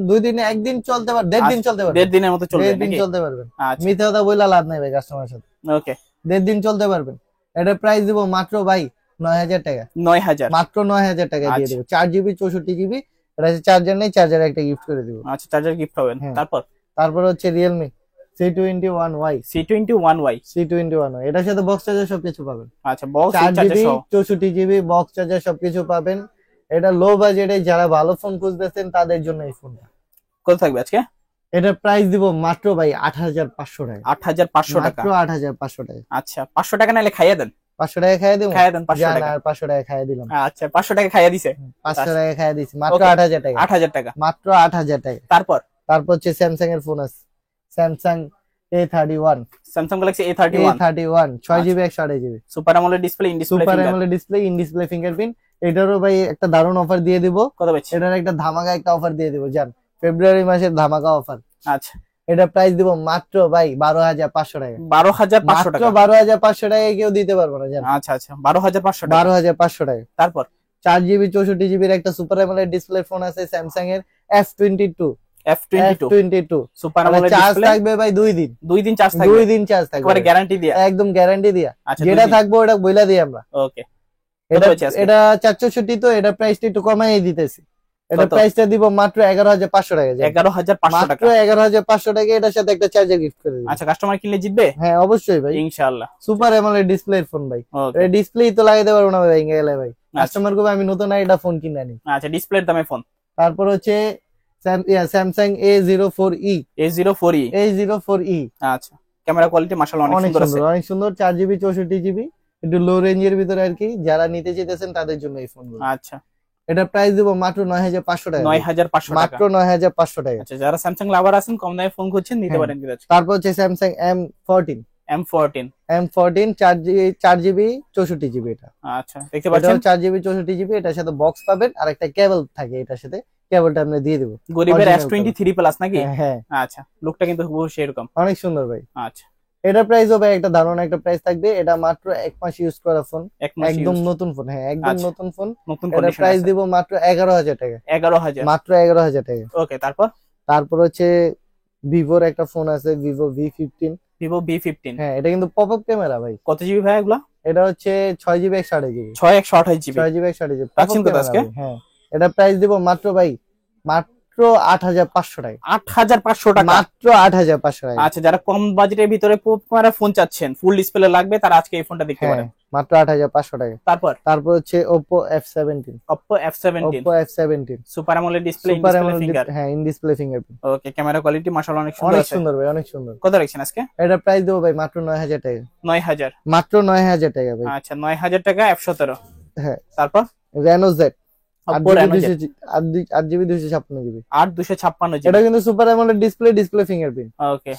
2 দিনে একদিন চলতে পারবে, 1.5 দিন চলতে পারবে, 1.5 দিনের মতো চলবে 1.5 দিন নাকি? চলতে পারবেন। আচ্ছা, মিথ্যা কথা বইলা লাভ নাই ভাই কাস্টমারের সাথে, ওকে, 1.5 দিন চলতে পারবেন। এটার প্রাইস দিব মাত্র ভাই 9,000 টাকা, 9,000 মাত্র 9,000 টাকা দিয়ে আচ্ছা। দেবো। 4 জিবি 64 জিবি, এটা চার্জার নেই, চার্জার একটা গিফট করে দিব। আচ্ছা, চার্জার গিফট হবেন। হ্যাঁ। তারপর তারপর হচ্ছে Realme C21Y, C21Y C21Y, এটার সাথে বক্স চার্জার সবকিছু পাবেন। আচ্ছা, বক্স 4 চার্জার জিবি সহ 64 জিবি বক্স চার্জার সবকিছু পাবেন। এটা লো বাজেটে যারা ভালো ফোন খুঁজতেছেন তাদের জন্য এই ফোনটা। কত থাকবে আজকে? এটার প্রাইস দিব মাত্র ভাই 8,500 টাকা, 8,500 টাকা। মাত্র 8,500 টাকা। আচ্ছা, 500 টাকা নাইলে খাইয়ে দেন, 500 টাকা খাইয়ে দিব, খাইয়ে দেন 500 জান টাকা। আর 500 টাকা খাইয়ে দিলাম। আচ্ছা, 500 টাকা খাইয়ে দিছে, 500 টাকা খাইয়ে দিছি, মাত্র Okay. 8,000 টাকা, 8,000 টাকা। মাত্র 8,000 টাকা। তারপর তারপর হচ্ছে স্যামসাং এর ফোন আছে, Samsung A31, Samsung Galaxy A31 A31 6 GB 128 GB, super AMOLED display, in display super finger. AMOLED display, in display fingerprint. এটারও ভাই একটা দারুণ অফার দিয়ে দিব, কত পাচ্ছি? এটার একটা ধামাকা একটা অফার দিয়ে দিব, জান ফেব্রুয়ারি মাসের ধামাকা অফার। আচ্ছা, এটা প্রাইস দিব মাত্র ভাই 12,500 টাকা, 12,500 মাত্র টাকা। 12,500 টাকায় কেউ দিতে পারবে না, জান আচ্ছা আচ্ছা, 12,500 টাকা। 12,500 টাকা। তারপর 4 জিবি 64 জিবির একটা সুপার অ্যামোলেড ডিসপ্লে ফোন আছে স্যামসাং এর F22, F22 super AMOLED charge display, থাকবে ভাই 2 দিন, 2 দিন চার্জ 2 থাকবে, দিন চার্জ থাকবে, একবারে গ্যারান্টি দিয়া। একদম গ্যারান্টি দিয়া, আচ্ছা, যেটা থাকবে ওটা বইলা দিই আমরা। ওকে, এটা হচ্ছে আজকে? এটা 464, তো এটা প্রাইসটা একটু কমাই দিতেছি, এটা কত? প্রাইসটা দিব মাত্র 11,500 টাকা, জান। 11,500 মাত্র টাকা। 11,500 টাকা, এটার সাথে একটা চার্জার গিফট করে দিই। আচ্ছা, কাস্টমার কিনলে জিতবে হ্যাঁ অবশ্যই ভাই, ইনশাআল্লাহ। সুপার অ্যামোলেড ডিসপ্লে ফোন ভাই, ওকে, ডিসপ্লে তো লাগাইতে পারবো না ভাই, ভেঙে গেলে ভাই কাস্টমার কবে আমি নতুন একটা ফোন কিনে আনি। আচ্ছা, ডিসপ্লের দামে ফোন। তারপর হচ্ছে স্যামসাং A04e, A04e A04e আচ্ছা, ক্যামেরা কোয়ালিটি মাশাআল্লাহ অনেক অনেক সুন্দর আছে। সুন্দর, অনেক সুন্দর। 4 জিবি 64 জিবি, একটু লো রেঞ্জের ভিতরে আর কি, যারা নিতে চাইতেছেন তাদের জন্য এই ফোনগুলো। আচ্ছা, এটা প্রাইস দিব মাত্র 9,500 টাকা, 9,500 টাকা। মাত্র 9,500 টাকা। আচ্ছা, যারা স্যামসাং লাভার আছেন, কম দামে ফোন খুঁজছেন, নিতে হ্যাঁ। পারেন কিন্তু আজকে। তারপর হচ্ছে Samsung M14, M14 4 GB 64 GB, এটা আচ্ছা, দেখতে পাচ্ছেন 4 জিবি 64 জিবি, এটার সাথে বক্স পাবেন আর একটা কেবল থাকে, এটার সাথে কেবলটা আমরা দিয়ে দেবো। গরিবের original S23 প্লাস নাকি? হ্যাঁ, আচ্ছা, লুকটা কিন্তু হুবহু সেরকম। অনেক সুন্দর ভাই। আচ্ছা, এটা প্রাইস হবে একটা দারুণ একটা প্রাইস থাকবে, এটা মাত্র 1 মাস ইউজ করা ফোন, এক মাস একদম use, নতুন ফোন, হ্যাঁ একদম আচ্ছা। নতুন ফোন। নতুন এটা কন্ডিশন প্রাইস আছে। দিব মাত্র 11,000 টাকা, 11,000 মাত্র 11,000 টাকা। ওকে, তারপর তারপর হচ্ছে ভিভোর একটা ফোন আছে, ভিভো V15, Vivo V15 হ্যাঁ এটা কিন্তু পপ আপ ক্যামেরা ভাই। কত জিবি ভাই এগুলা? এটা হচ্ছে 6 GB 128 GB, 6128 GB 6 GB 128 GB রাখছেন কত আজকে? হ্যাঁ এটা প্রাইস দিব মাত্র ভাই মাত্র মাত্র 8,500 টাকা, 8,500 টাকা। মাত্র 8,500 টাকা। আচ্ছা, যারা কম বাজেটের ভিতরে পপ ক্যামেরা ফোন চাচ্ছেন, ফুল ডিসপ্লে লাগবে, তারা আজকে এই ফোনটা দেখতে হ্যাঁ, পারেন। মাত্র 8,500 টাকা। তারপর হচ্ছে Oppo F17, Oppo F17 Oppo F17 super AMOLED display, in super display AMOLED, finger. হ্যাঁ, in display fingerprint. Okay, camera quality মাশাআল্লাহ অনেক সুন্দর অনেক আছে। সুন্দর ভাই, অনেক সুন্দর। কত রাখছেন আজকে? এটা প্রাইস দেবো ভাই মাত্র 9,000 টাকা, 9,000। মাত্র 9,000 টাকা ভাই। আচ্ছা, 9,000 টাকা F17। হ্যাঁ, তারপর Reno Z, Oppo Reno Z 8GB 256GB। 8,256 এটা জিবি। কিন্তু super AMOLED display, display fingerprint. Okay,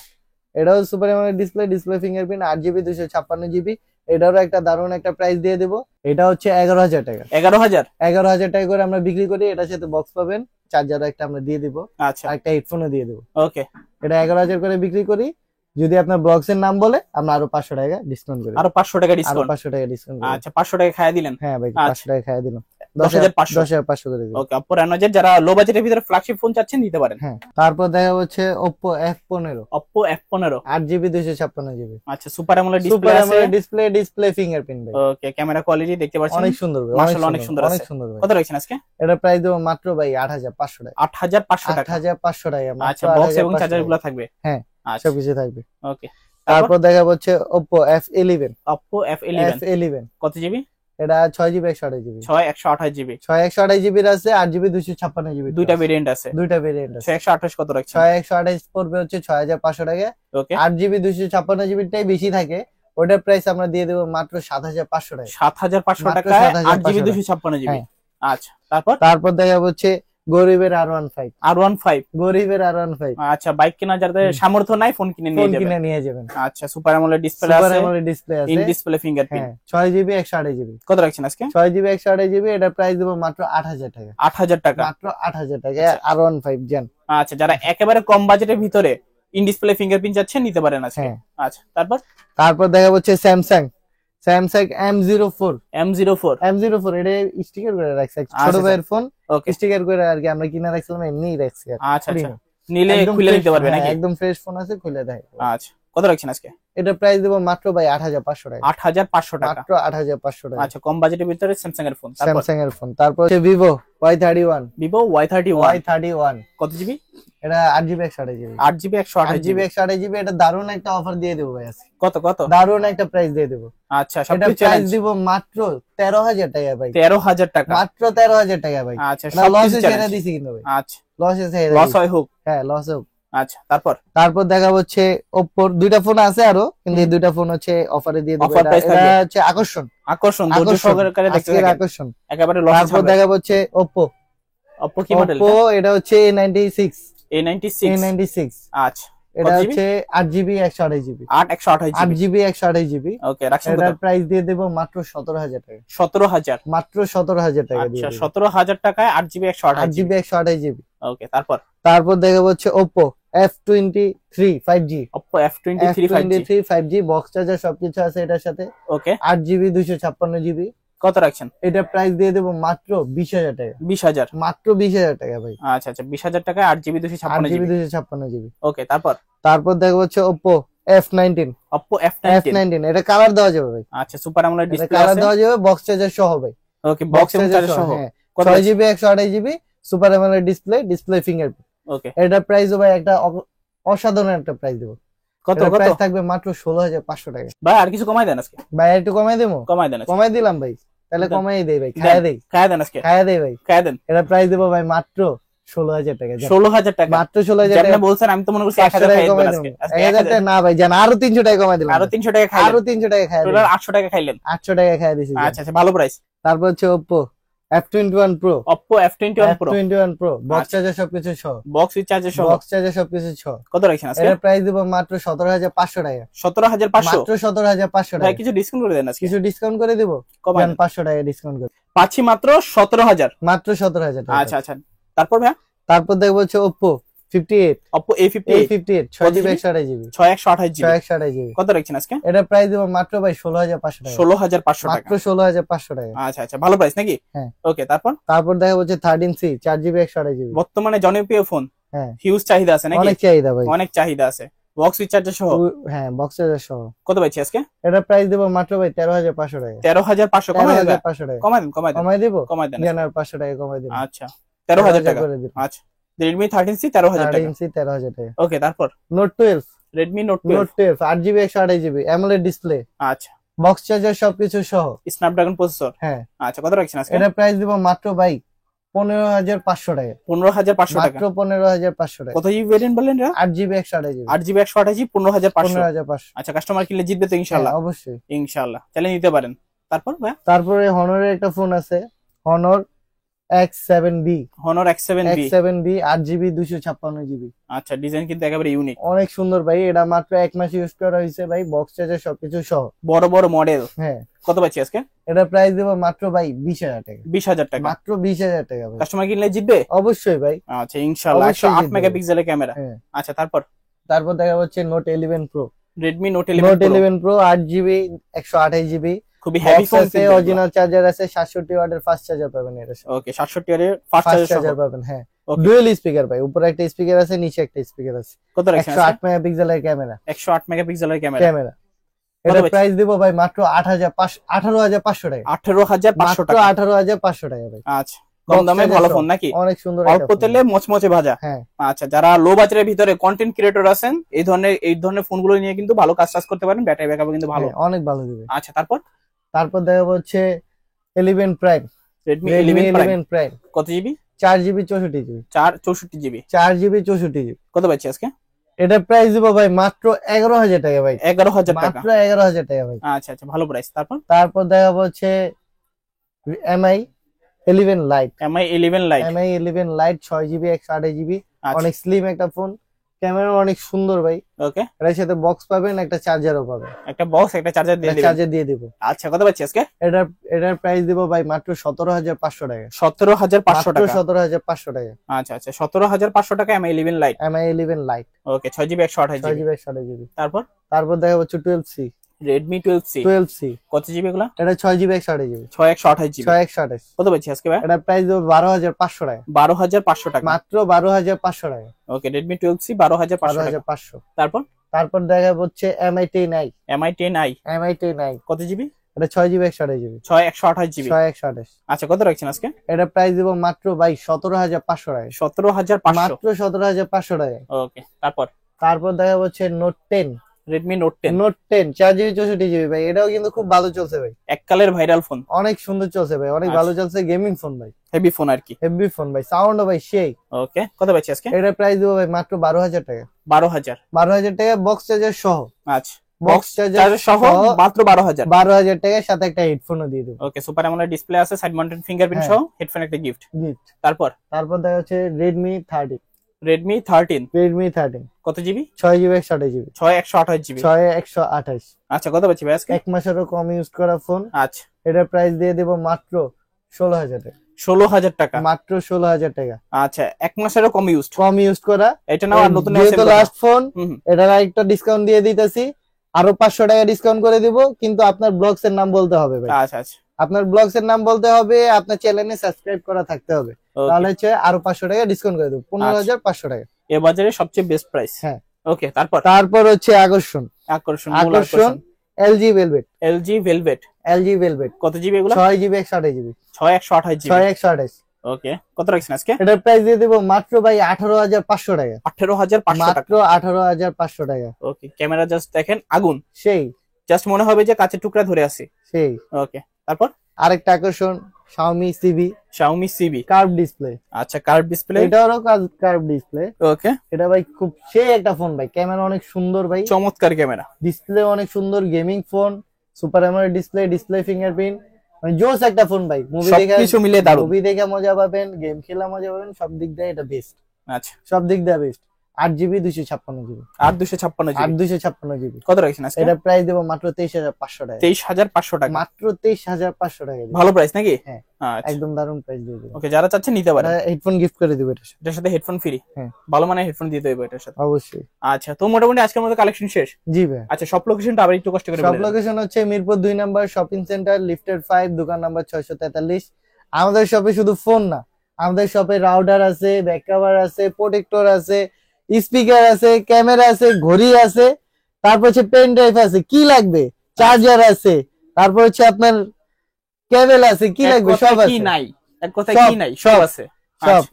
এটাও super AMOLED display, display fingerprint, 8GB 256GB। এটারও একটা দারুণ একটা প্রাইস দিয়ে দেবো। এটা হচ্ছে 11,000 টাকা। 11,000। 11,000 টাকা করে আমরা বিক্রি করি। এটার সাথে বক্স পাবেন, চার্জার একটা আমরা দিয়ে দিব, আচ্ছা, আর একটা হেডফোনও দিয়ে দেবো। ওকে, এটা 11,000 করে বিক্রি করি। যদি আপনার ব্লগস এর নাম বলে আমরা আরো 500 টাকা ডিসকাউন্ট করি, আরো 500 টাকা আরো ডিসকাউন্ট। 500 টাকা ডিসকাউন্ট করি। আচ্ছা, 500 টাকা খাইয়ে দিলেন। হ্যাঁ ভাই, আচ্ছা। 500 টাকা খাইয়ে দিলাম, 10,500 10,500 করে দিলাম। ওকে, Oppo Reno Z যারা লো বাজেটের ভিতরে ফ্ল্যাগশিপ ফোন চাচ্ছেন দিতে পারেন। হ্যাঁ, তারপর দেখা হচ্ছে Oppo F15, Oppo F15। 8GB 256GB। আচ্ছা, সুপার অ্যামোলেড ডিসপ্লে সুপার আছে। অ্যামোলেড ডিসপ্লে, ডিসপ্লে ফিঙ্গারপ্রিন্ট ভাই। ওকে, ক্যামেরা কোয়ালিটি দেখতে পাচ্ছেন অনেক সুন্দর ভাই, মাশাআল্লাহ অনেক সুন্দর অনেক আছে। সুন্দর ভাই। কত রাখছেন আজকে? এটা প্রাইস দেবো মাত্র ভাই 8,500 টাকা, 8,500 টাকা। 8,500 টাকা, মাত্র আচ্ছা, বক্স এবং 8,500 চার্জার টাকা। গুলো থাকবে। হ্যাঁ, আচ্ছা, সবকিছু থাকবে। ওকে। তারপর দেখা হচ্ছে Oppo F11, Oppo F11 F11 কত জিবি? এটা 6GB 128GB। 128 জিবি। 128GB আছে, 8GB 256GB। দুইটা ভেরিয়েন্ট আছে। দুইটা ভেরিয়েন্ট আছে। 128 কত রাখছেন? 128 পড়বে হচ্ছে 6,500 টাকা। ওকে, 8GB 256GB টাই বেশি থাকে, ওটার প্রাইস আমরা দিয়ে দেবো মাত্র 7,500 টাকা। 7,500 মাত্র টাকায় 7,500 8GB 256 জিবি। হ্যাঁ। আচ্ছা, তারপর দেখা হচ্ছে গরিবের R15, R15। গরিবের R15 আচ্ছা, বাইক কেনার যাদের সামর্থ্য নাই ফোন কিনে নিয়ে ফোন যাবেন। কিনে নিয়ে যাবেন। আচ্ছা, সুপার অ্যামোলেড ডিসপ্লে সুপার আছে, অ্যামোলেড ডিসপ্লে আছে, ইন ডিসপ্লে ফিঙ্গারপ্রিন্ট। হ্যাঁ, 6GB 128GB। কত রাখছেন আজকে? 6GB 128GB, এটা প্রাইস দেবো মাত্র 8,000 টাকা, 8,000 টাকা। মাত্র 8,000 টাকা। R15 জান। আচ্ছা, যারা একেবারে কম বাজেটের ভিতরে ইন ডিসপ্লে ফিঙ্গারপ্রিন্ট চাচ্ছেন নিতে পারেন আজকে। হ্যাঁ। আচ্ছা, তারপর দেখা হচ্ছে স্যামসাং M04, M04। এটা স্টিকার করে রাখছে, ছোট আচ্ছা, ভাইয়ের ফোন, ওকে, স্টিকার করে আর কি আমরা কিনে রাখছিলাম, এমনিই রাখছি আর আচ্ছা, খুলিনি। নিলে একদম খুলে fresh নিতে পারবে ফোন, নাকি? হ্যাঁ, একদম ফ্রেশ ফোন আছে, খুলে দেয়। আচ্ছা, কত রাখছেন আজকে? এটা প্রাইস দেবো মাত্র ভাই 8,500 টাকা, 8,500 টাকা। মাত্র 8,500 টাকা। আচ্ছা, কম বাজেটের ভিতরে স্যামসাং এর ফোন। স্যামসাং এর ফোন। তারপর হচ্ছে ভিভো Y31, ভিভো Y31 কত জিবি? এটা 8GB 128GB। 8GB 128 GB. 128GB, এটা দারুণ একটা অফার দিয়ে দেবো ভাই আজকে, কত? দারুণ একটা প্রাইস দিয়ে দেবো। আচ্ছা, এটা সবকিছু প্রাইস চ্যালেঞ্জ। দিব মাত্র 13,000 টাকা ভাই, 13,000 টাকা। মাত্র 13,000 টাকা ভাই। আচ্ছা, লসে সবকিছু ছেড়ে চ্যালেঞ্জ। দিছি কিন্তু ভাই, আচ্ছা, লসে ছেড়ে লস দিছি। হয় হোক। হ্যাঁ, লসে। আচ্ছা, তারপর তারপর দেখা হচ্ছে Oppo দুইটা ফোন আছে আরো, কিন্তু এই দুইটা ফোন হচ্ছে অফারে দিয়ে দেবো। Offer price এটা থাকবে। হচ্ছে আকর্ষণ, ধৈর্য সহকারে দেখতে আজকের থাকেন, আকর্ষণ। একেবারে লস তারপর হবে। দেখা হচ্ছে Oppo কি মডেল? এটা হচ্ছে A96, A96। আচ্ছা, এটা কত জিবি? হচ্ছে 8GB 128GB। 128 GB. 8GB 128GB। ওকে, রাখছেন কত? এটার প্রাইস দিয়ে দেবো মাত্র 17,000 টাকা, 17,000। মাত্র 17,000 টাকা দিয়ে আচ্ছা, দেবো। 17,000 টাকায় 8GB 128 জিবি। 8GB 128GB। ওকে, তারপর দেখা হচ্ছে Oppo F23 5G, Oppo F23 5G। 5G box charger সবকিছু আছে এটার সাথে, ওকে, 8GB 256GB। কত রাখছেন? এটা প্রাইস দিয়ে দেবো মাত্র 20,000 টাকা, 20,000। মাত্র 20,000 টাকা ভাই। আচ্ছা, 20,000 টাকায় 8GB 256 8GB জিবি। 256GB। ওকে, তারপর দেখা হচ্ছে Oppo F19, Oppo F19। এটা কালার দেওয়া যাবে ভাই, আচ্ছা, সুপার অ্যামোলেড এটা ডিসপ্লে কালার আছে। দেওয়া যাবে, বক্স চার্জার সহ ভাই। ওকে, বক্স এবং চার্জার সহ। হ্যাঁ, কত? 6GB 128GB, super AMOLED display fingerprint. Okay, এটা প্রাইস ভাই একটা অসাধারণ একটা প্রাইস দেবো। কত? প্রাইস থাকবে মাত্র 16,500 টাকা। ভাই, আর কিছু কমাই দেন আজকে। ভাই একটু কমাই দেবো, কমাই দেন আজকে। কমাই দিলাম ভাই, তাহলে দেন। কমাই দেই ভাই, খাইয়া দেই, খাইয়া দেন আজকে। খাইয়া দেই ভাই। খাইয়া দেন। এটা প্রাইস দেবো ভাই মাত্র 16,000 টাকা, 16,000 টাকা। মাত্র 16,000 যেটা টাকা। বলছেন আমি তো মনে করছি 500 1000 টাকা খাইয়া কমাই দেন দেবো। আজকে। আজকে 1000 টাকা না ভাই, জান আরো 300 টাকা কমাই দিলাম, আরো 300 টাকা খাইলেন। আরো 300 টাকা খাইয়া টোটাল দিলাম, 800 টাকা খাইলেন। 800 টাকা খাইয়া দিছি। আচ্ছা, ভালো প্রাইস। তারপর হচ্ছে Oppo F21 Pro, Oppo F21 Pro F21 Pro box আচ্ছা। চার্জার সবকিছু সহ, বক্স উইথ চার্জার সহ। বক্স চার্জার সবকিছু সহ। কত রাখছেন আজকে? এটা প্রাইস দেবো মাত্র 17,500 টাকা, 17,500। মাত্র 17,500 ভাই, টাকা। কিছু ডিসকাউন্ট করে দেন আজকে। কিছু ডিসকাউন্ট করে দেবো, কমাই দেন। 500 টাকা ডিসকাউন্ট করে, পাচ্ছি মাত্র 17,000। মাত্র 17,000 টাকা। আচ্ছা, তারপর ভাই তারপর দেখবো হচ্ছে Oppo 58, Oppo A58 6GB 128GB, 6128 GB. 128GB। কত রাখছেন আজকে? এটা প্রাইস দেবো মাত্র ভাই 16,500 টাকা, 16,500 টাকা। মাত্র 16,500 টাকা। আচ্ছা, ভালো প্রাইস নাকি? হ্যাঁ। ওকে, তারপর দেখা হচ্ছে 13C 4GB 128GB। বর্তমানে জনপ্রিয় ফোন, হ্যাঁ, হিউজ চাহিদা আছে নাকি? অনেক চাহিদা ভাই, অনেক চাহিদা আছে। বক্স উইথ চার্জার সহ। হ্যাঁ, বক্স চার্জার সহ। কত পাইছি আজকে? এটা প্রাইস দেবো মাত্র ভাই 13,500 টাকা, 13,500। কমাই দেন। 13,500 টাকা কমাই দেন। কমাই দেবো, কমাই দেন। জানার 500 টাকা কমাই দেবো। আচ্ছা, 13,000 টাকা। করে দিবো। আচ্ছা, Redmi 13C 13,000 টাকা। 13C 13,000 টাকা। ওকে, তারপর note 12, Redmi Note note 12। 12 8GB 128GB AMOLED display, আচ্ছা, বক্স চার্জার সবকিছু সহ। Snapdragon processor. হ্যাঁ, আচ্ছা, কত রাখছেন আজকে? এটা প্রাইস দিব মাত্র ভাই 15,500 টাকা। 15,500 টাকা। মাত্র 15,500 টাকা। কত জিবি ভেরিয়েন্ট বললেন এটা? 8GB 128GB 8GB 128GB 15,500। 15,500। আচ্ছা, কাস্টমার কিনলে জিতবে তো ইনশাআল্লাহ? হ্যাঁ, অবশ্যই। ইনশাআল্লাহ, তাহলে নিতে পারেন। তারপর ভাই? তারপরে হনরের একটা ফোন আছে, Honor X7B। Honor X7B। 8GB 256GB। আচ্ছা, ডিজাইন কিন্তু একেবারে ইউনিক, অনেক সুন্দর ভাই। এটা মাত্র 1 মাস ইউজ করা হয়েছে ভাই, বক্স চার্জার সবকিছু সহ। বড় বড় মডেল। হ্যাঁ, কত পাচ্ছি আজকে? এটা প্রাইস দেবো মাত্র ভাই 20,000 টাকা। 20,000 টাকা। মাত্র 20,000 টাকা ভাই। কাস্টমার কিনলে জিতবে? অবশ্যই ভাই। আচ্ছা, ইনশাআল্লাহ। অবশ্যই 108 জিতবে। মেগাপিক্সেলের ক্যামেরা। হ্যাঁ। আচ্ছা, তারপর তারপর দেখা যাচ্ছে note 11 pro. Redmi Note 11 note Pro। 11 pro 8GB 128GB। খুবই হেভি বক্স ফোন আছে, অরিজিনাল চার্জার আছে, 67 ওয়াটের ফাস্ট চার্জার পাবেন এর সাথে। ওকে, 67 এর ফাস্ট ফাস্ট চার্জার চার্জার পাবেন। হ্যাঁ, Okay. ডুয়াল স্পিকার ভাই, উপরে একটা স্পিকার আছে, নিচে একটা স্পিকার আছে। কত রাখছেন? 108 মেগাপিক্সেলের ক্যামেরা। 108 মেগাপিক্সেলের ক্যামেরা। ক্যামেরা। এটা প্রাইস দিব ভাই মাত্র 18,500 টাকা। 18,500 মাত্র টাকা। 18,500 টাকা ভাই। আচ্ছা, কম দামে ভালো ফোন নাকি? অনেক সুন্দর অল্প একটা ফোন। তেলে মচমচে ভাজা। হ্যাঁ, আচ্ছা, যারা লো বাজেটের ভিতরে কন্টেন্ট ক্রিয়েটর আছেন, এই ধরনের ফোনগুলো নিয়ে কিন্তু ভালো কাজ করতে পারেন। ব্যাটারি ব্যাকআপ কিন্তু ভালো। হ্যাঁ, অনেক ভালো দিবে। আচ্ছা, তারপর দেখা হচ্ছে 11 prime. Redmi Redmi 11 Prime। 11 prime. কত GB? 4GB 64GB। 64 GB. 4GB 64GB। কত পাচ্ছি আজকে? এটা প্রাইস দিব ভাই মাত্র 11,000 টাকা ভাই। 11,000 টাকা। মাত্র 11,000 টাকা ভাই। আচ্ছা আচ্ছা, ভালো প্রাইস। তারপর দেখা হচ্ছে MI 11 lite. MI 11 lite. MI 11 light 6GB 128GB। আচ্ছা, অনেক স্লিম একটা ফোন, ক্যামেরা অনেক সুন্দর ভাই। ওকে, এর সাথে বক্স পাবেন, একটা চার্জারও পাবেন। একটা বক্স একটা চার্জার দিয়ে দিবেন। চার্জার দিয়ে দিব। আচ্ছা, কত পাচ্ছি আজকে? এটার প্রাইস দিব ভাই মাত্র 17,500 টাকা। 17,500 টাকা। 17,500 টাকা। আচ্ছা আচ্ছা, 17,500 টাকা MI 11 lite. MI 11 lite. Okay, 6GB 128GB। 6GB 128GB। তারপর দেখা হচ্ছে 12C। Redmi 12C। 12C কত জিবি এগুলা? এটা 6GB 128GB। 6128GB। 6128। কত পাচ্ছি আজকে ভাই? এটা প্রাইস দেবো 12,500 টাকা। 12,500 টাকা। মাত্র 12,500 টাকা। ওকে, Redmi 12C 12,500 টাকা। 12,500। তারপর দেখা হচ্ছে MI 10i। MI 10i। MI 10i কত জিবি? এটা 6GB 128GB। 128GB। 128। আচ্ছা, কত রাখছেন আজকে? এটা প্রাইস দিব মাত্র ভাই 17,500 টাকা। 17,500। মাত্র 17,500 টাকা। ওকে, তারপর দেখা হচ্ছে note 10। Redmi Note 10। Note 10 4GB 64GB ভাই। এটাও কিন্তু খুব ভালো চলছে ভাই। এককালের ভাইরাল ফোন। অনেক সুন্দর চলছে ভাই, অনেক ভালো চলছে। গেমিং ফোন ভাই, হেভি ফোন আর কি। হেভি ফোন ভাই, সাউন্ডও ভাই সেই। ওকে, কত পাচ্ছি আজকে? এটা প্রাইস দিব ভাই মাত্র 12,000 টাকা। 12,000। 12,000 টাকা বক্স চার্জার সহ। আচ্ছা, বক্স চার্জার সহ মাত্র 12,000। 12,000 টাকার সাথে একটা হেডফোনও দিয়ে দেবো। ওকে, সুপার অ্যামোলেড ডিসপ্লে আছে, সাইড মাউন্টেড ফিঙ্গারপ্রিন্ট সহ হেডফোন একটা গিফট। তারপর দেখা হচ্ছে Redmi 13। Redmi 13। Redmi 13 কত জিবি? 6GB 128GB। 6128GB। 6128। আচ্ছা, কত পাচ্ছি ভাই আজকে? 1 মাসেরও কম ইউজ করা ফোন। আচ্ছা, এটা প্রাইস দিয়ে দেবো মাত্র 16,000 টাকা। 16,000 টাকা। মাত্র 16,000 টাকা। আচ্ছা, 1 মাসেরও কম ইউজ করা। এটা না আর নতুন যেহেতু লাস্ট ফোন, এটার একটা ডিসকাউন্ট দিয়ে দিতেছি, আরো 500 টাকা ডিসকাউন্ট করে দিব, কিন্তু আপনার ব্লগস এর নাম বলতে হবে ভাই। আচ্ছা আচ্ছা, আপনার ব্লগস এর নাম বলতে হবে, আপনার চ্যানেলে সাবস্ক্রাইব করা থাকতে হবে, তাহলে হচ্ছে আরো 500 টাকা ডিসকাউন্ট করে দেবো, 15,500 টাকা। এ বাজারে সবচেয়ে বেস্ট প্রাইস। হ্যাঁ। ওকে, তারপর হচ্ছে আকর্ষণ LG Velvet। LG Velvet কত জিবি এগুলো? 6GB 128GB। 6128GB। 628। ওকে, কত রাখছেন আজকে? এটার প্রাইস দিয়ে দেবো মাত্র ভাই 18,500 টাকা। 18,500 টাকা। মাত্র 18,500 টাকা। ওকে, ক্যামেরা জাস্ট দেখেন আগুন সেই। জাস্ট মনে হবে যে কাঁচের টুকরা ধরে আছে সেই। ওকে, তারপর আরেকটা আকর্ষণ Xiaomi CB কার্ভ ডিসপ্লে। আচ্ছা, কার্ভ ডিসপ্লে। এটারও কার্ভ ডিসপ্লে। ওকে, এটা ভাই খুব সেই একটা ফোন ভাই, ক্যামেরা অনেক সুন্দর ভাই, চমৎকার ক্যামেরা, ডিসপ্লে অনেক সুন্দর, gaming phone, super AMOLED display fingerprint, মানে জোস একটা ফোন ভাই। সবকিছু মিলে দারুণ। মুভি দেখে মজা পাবেন, গেম খেলা মজা পাবেন, সব দিক দিয়ে এটা বেস্ট। আচ্ছা, সব দিক দিয়ে বেস্ট। 8GB 256GB। 256GB। কত রাখছেন আজকে? এটা প্রাইস দেবো মাত্র 23,500 টাকা। 23,500 টাকা। মাত্র 23,500 টাকা। ভালো প্রাইস নাকি? হ্যাঁ, আচ্ছা, একদম দারুণ প্রাইস দিয়ে দেবো। ওকে, যারা চাচ্ছেন নিতে পারেন। হেডফোন গিফট করে দেবো এটার সাথে হেডফোন ফ্রি। হ্যাঁ, ভালো মানের হেডফোন দিতে হবে এটার সাথে অবশ্যই। আচ্ছা, তো মোটামুটি আজকের মতো কালেকশন শেষ। জি ভাই। আচ্ছা, সব লোকেশনটা আবার একটু কষ্ট করে সব বলে দেন। লোকেশন হচ্ছে Mirpur 2 number shopping centre, lifted 5, দোকান নাম্বার 643। আমাদের শপে শুধু ফোন না, আমাদের শপে রাউটার আছে, ব্যাক কভার আছে, প্রোটেক্টর আছে, স্পিকার আছে, ক্যামেরা আছে, ঘড়ি আছে, তারপর হচ্ছে পেন ড্রাইভ আছে, কি লাগবে, চার্জার আছে, তারপর হচ্ছে আপনার কেবল আছে, কি লাগবে সব আছে। কি নাই, এক কথায় সব, কি নাই, সব আছে। সব। আচ্ছা,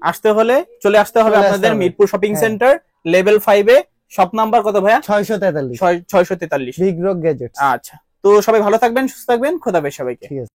আসতে হলে চলে আসতে হবে চলে আসতে আপনাদের হবে। মিরপুর শপিং হ্যাঁ। সেন্টার লেভেল 5 এ শপ নাম্বার কত ভাইয়া? 643 643। Big Rock gadgets. আচ্ছা, তো সবাই ভালো থাকবেন, সুস্থ থাকবেন, খোদা হাফেজ সবাইকে। ঠিক আছে।